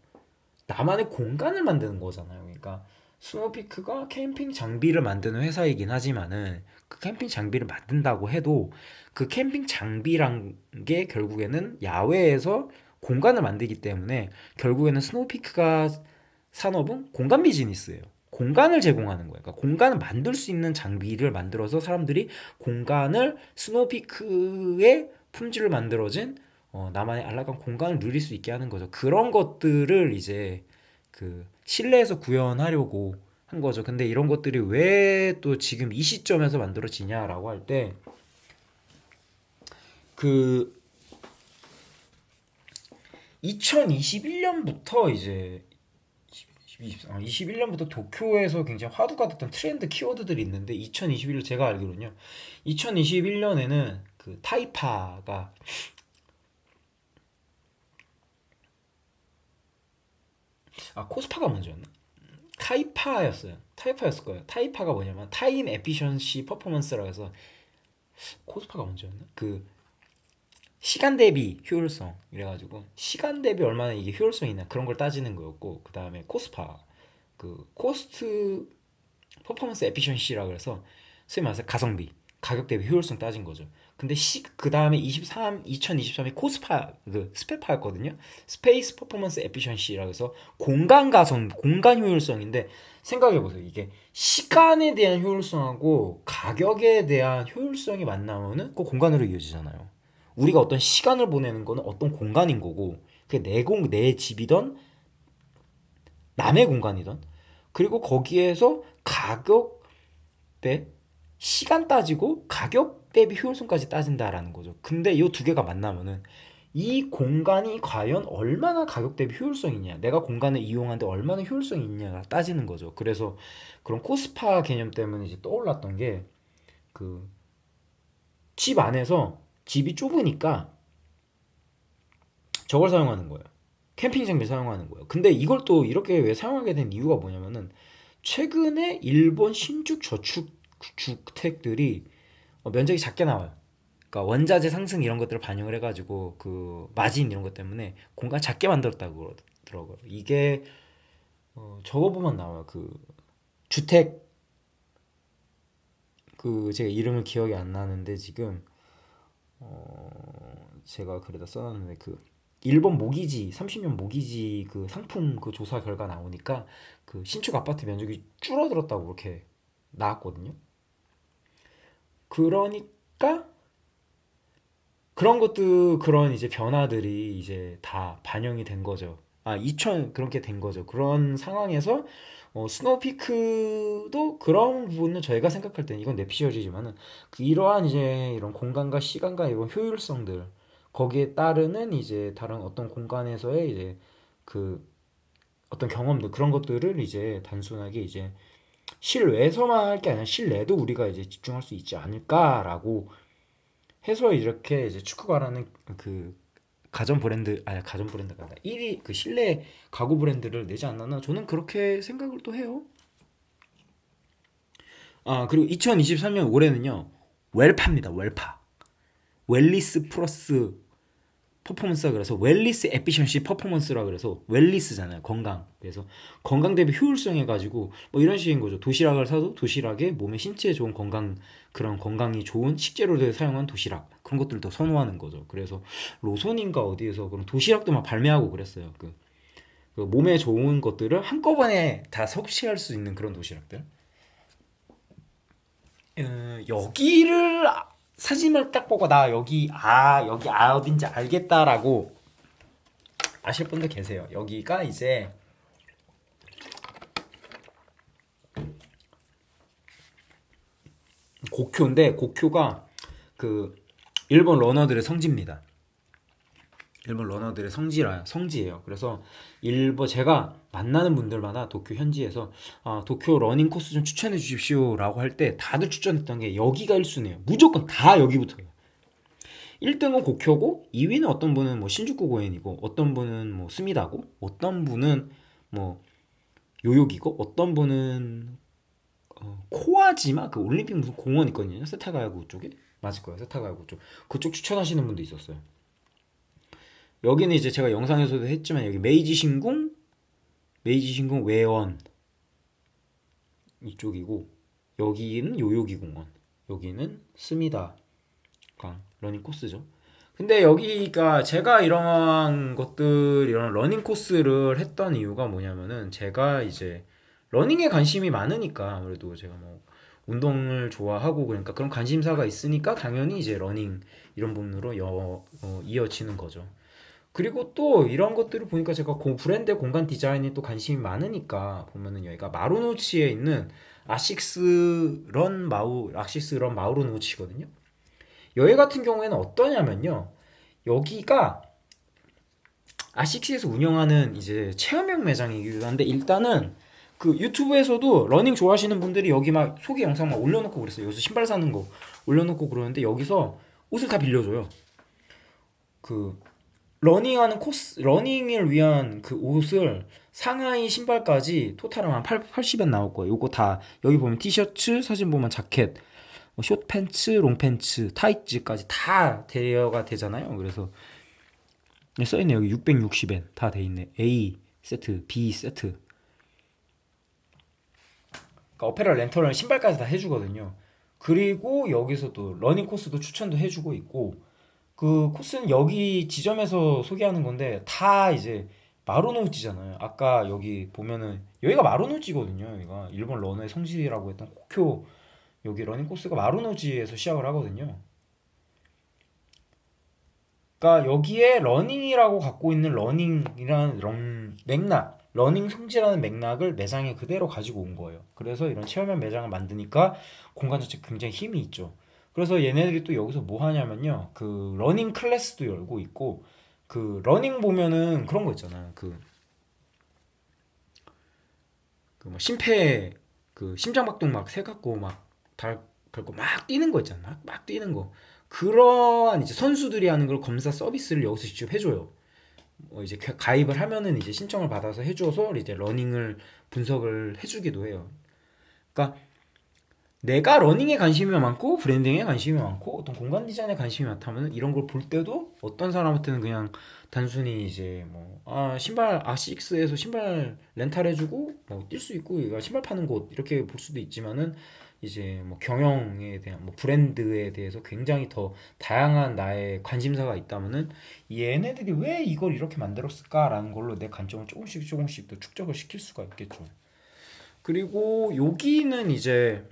나만의 공간을 만드는 거잖아요. 그러니까 스노우피크가 캠핑 장비를 만드는 회사이긴 하지만은 그 캠핑 장비를 만든다고 해도 그 캠핑 장비란 게 결국에는 야외에서 공간을 만들기 때문에 결국에는 스노우피크가 산업은 공간 비즈니스예요. 공간을 제공하는 거예요. 그러니까 공간을 만들 수 있는 장비를 만들어서 사람들이 공간을 스노우피크의 품질을 만들어진 나만의 안락한 공간을 누릴 수 있게 하는 거죠. 그런 것들을 이제 그 실내에서 구현하려고 한 거죠. 근데 이런 것들이 왜 또 지금 이 시점에서 만들어지냐라고 할 때 그 2021년부터 이제 21년부터 도쿄에서 굉장히 화두가 됐던 트렌드 키워드들이 있는데 2021년 제가 알기로는요. 2021년에는 그 타이파가 코스파가 먼저였나? 타이파였을 거예요. 타이파가 뭐냐면 타임 에피션시 퍼포먼스라고 해서 코스파가 먼저였나? 그 시간 대비 효율성 이래가지고 시간 대비 얼마나 이게 효율성이 있나 그런 걸 따지는 거였고 그 다음에 코스파 그 코스트 퍼포먼스 에피션시라고 해서 소위 말해서 가성비 가격 대비 효율성 따진 거죠. 근데 그 다음에 2023이 코스파 그 스페파였거든요. 스페이스 퍼포먼스 에피션시라고 해서 공간 효율성인데 생각해 보세요. 이게 시간에 대한 효율성하고 가격에 대한 효율성이 만나면은 그 공간으로 이어지잖아요. 우리가 어떤 시간을 보내는 거는 어떤 공간인 거고 그게 내 집이던 남의 공간이던 그리고 거기에서 가격 대 시간 따지고 가격 대비 효율성까지 따진다라는 거죠. 근데 이 두 개가 만나면은 이 공간이 과연 얼마나 가격 대비 효율성이 있냐 내가 공간을 이용하는데 얼마나 효율성이 있냐가 따지는 거죠. 그래서 그런 코스파 개념 때문에 이제 떠올랐던 게 그 집 안에서 집이 좁으니까 저걸 사용하는 거예요. 캠핑 장비 사용하는 거예요. 근데 이걸 또 이렇게 왜 사용하게 된 이유가 뭐냐면은 최근에 일본 신축 저축 주택들이 면적이 작게 나와요. 그러니까 원자재 상승 이런 것들을 반영을 해가지고 그 마진 이런 것 때문에 공간 작게 만들었다고 그러더라고요. 이게 저거 보면 나와요. 그 주택 그 제가 이름을 기억이 안 나는데 지금 제가 그래다 써놨는데 그 일본 모기지 30년 모기지 그 상품 그 조사 결과 나오니까 그 신축 아파트 면적이 줄어들었다고 그렇게 나왔거든요. 그러니까 그런 것도 그런 이제 변화들이 이제 다 반영이 된 거죠. 아, 2000 그렇게 된 거죠. 그런 상황에서 스노우피크도 그런 부분은 저희가 생각할 때는 이건 냅시얼이지만은 그 이러한 이제 이런 공간과 시간과 이런 효율성들 거기에 따르는 이제 다른 어떤 공간에서의 이제 그 어떤 경험들 그런 것들을 이제 단순하게 이제 실외에서만 할 게 아니라 실내도 우리가 이제 집중할 수 있지 않을까라고 해서 이렇게 이제 축구가라는 그 가전 브랜드 아니 가전 브랜드가 아니라 1위 그 실내 가구 브랜드를 내지 않았나 저는 그렇게 생각을 또 해요. 아 그리고 2023년 올해는요 웰파입니다. 웰파 웰리스 플러스 퍼포먼스라 그래서 웰리스 에피션시 퍼포먼스라 그래서 웰리스잖아요 건강 그래서 건강 대비 효율성 해가지고 뭐 이런 식인 거죠. 도시락을 사도 도시락에 몸에 신체에 좋은 건강 그런 건강이 좋은 식재료를 사용한 도시락 그런 것들을 더 선호하는 거죠. 그래서 로손인가 어디에서 그런 도시락도 막 발매하고 그랬어요. 그 몸에 좋은 것들을 한꺼번에 다 섭취할 수 있는 그런 도시락들. 여기를 사진을 딱 보고 나 여기 어딘지 알겠다라고 아실 분들 계세요. 여기가 이제 고쿄인데 고쿄가 그 일본 러너들의 성지입니다. 일본 러너들의 성지예요. 그래서 일본 제가 만나는 분들마다 도쿄 현지에서 도쿄 러닝 코스 좀 추천해 주십시오라고 할 때 다들 추천했던 게 여기가 1순위예요. 무조건 다 여기부터예요. 1등은 고쿄고 2위는 어떤 분은 뭐 신주쿠 고엔이고 어떤 분은 뭐 스미다고 어떤 분은 뭐 요요기고 어떤 분은 코아지마 그 올림픽 무슨 공원 있거든요. 세타가야구 쪽에 맞을 거예요. 세타가야구 쪽 그쪽 추천하시는 분도 있었어요. 여기는 이제 제가 영상에서도 했지만 여기 메이지 신궁 외원 이쪽이고 여기는 요요기 공원 여기는 스미다 강 러닝 코스죠. 근데 여기가 제가 이런 것들 이런 러닝 코스를 했던 이유가 뭐냐면은 제가 이제 러닝에 관심이 많으니까 아무래도 제가 뭐 운동을 좋아하고 그러니까 그런 관심사가 있으니까 당연히 이제 러닝 이런 부분으로 이어지는 거죠. 그리고 또 이런 것들을 보니까 제가 브랜드 공간 디자인에 또 관심이 많으니까 보면은 여기가 마루노치에 있는 아식스 런 마루노치거든요. 여기 같은 경우에는 어떠냐면요. 여기가 아식스에서 운영하는 이제 체험형 매장이기도 한데 일단은 그 유튜브에서도 러닝 좋아하시는 분들이 여기 막 소개 영상 막 올려놓고 그랬어요. 여기서 신발 사는 거 올려놓고 그러는데 여기서 옷을 다 빌려줘요. 그 러닝하는 코스, 러닝을 위한 그 옷을 상하이 신발까지 토탈하면 한 80엔 나올 거예요. 요거 다 여기 보면 티셔츠, 사진 보면 자켓, 뭐 숏팬츠, 롱팬츠, 타이츠까지 다 대여가 되잖아요. 그래서 써있네 여기 660엔 다 돼 있네. A 세트, B 세트. 그러니까 어페럴 렌터를 신발까지 다 해주거든요. 그리고 여기서 또 러닝 코스도 추천도 해주고 있고 그 코스는 여기 지점에서 소개하는 건데 다 이제 마루노우지잖아요. 아까 여기 보면은 여기가 마루노우지거든요. 여기가 일본 러너의 성지라고 했던 고쿄 여기 러닝 코스가 마루노우지에서 시작을 하거든요. 그러니까 여기에 러닝이라고 갖고 있는 러닝이라는 맥락, 러닝 성지라는 맥락을 매장에 그대로 가지고 온 거예요. 그래서 이런 체험형 매장을 만드니까 공간 자체 굉장히 힘이 있죠. 그래서 얘네들이 또 여기서 뭐 하냐면요. 그 러닝 클래스도 열고 있고 그 러닝 보면은 그런 거 있잖아요. 그뭐 심폐 그 심장박동 막 세 갖고 막 밟고 막 뛰는 거 있잖아. 막 뛰는 거. 그러한 이제 선수들이 하는 걸 검사 서비스를 여기서 직접 해줘요. 이제 가입을 하면은 이제 신청을 받아서 해줘서 이제 러닝을 분석을 해주기도 해요. 그러니까 내가 러닝에 관심이 많고 브랜딩에 관심이 많고 어떤 공간 디자인에 관심이 많다면 이런 걸 볼 때도 어떤 사람한테는 그냥 단순히 이제 뭐 신발 아식스에서 신발 렌탈 해주고 뭐 뛸 수 있고 이거 신발 파는 곳 이렇게 볼 수도 있지만은 이제 뭐 경영에 대한 뭐 브랜드에 대해서 굉장히 더 다양한 나의 관심사가 있다면은 얘네들이 왜 이걸 이렇게 만들었을까라는 걸로 내 관점을 조금씩 조금씩 더 축적을 시킬 수가 있겠죠. 그리고 여기는 이제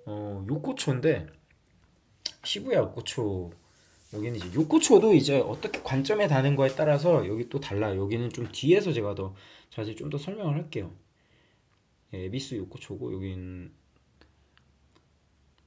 요코초인데 시부야 요코초 여기는 이제 요코초도 이제 어떻게 관점에 다는 거에 따라서 여기 또 달라요. 여기는 좀 뒤에서 제가 더 자세히 좀 더 설명을 할게요. 예, 에비스 요코초고 여기는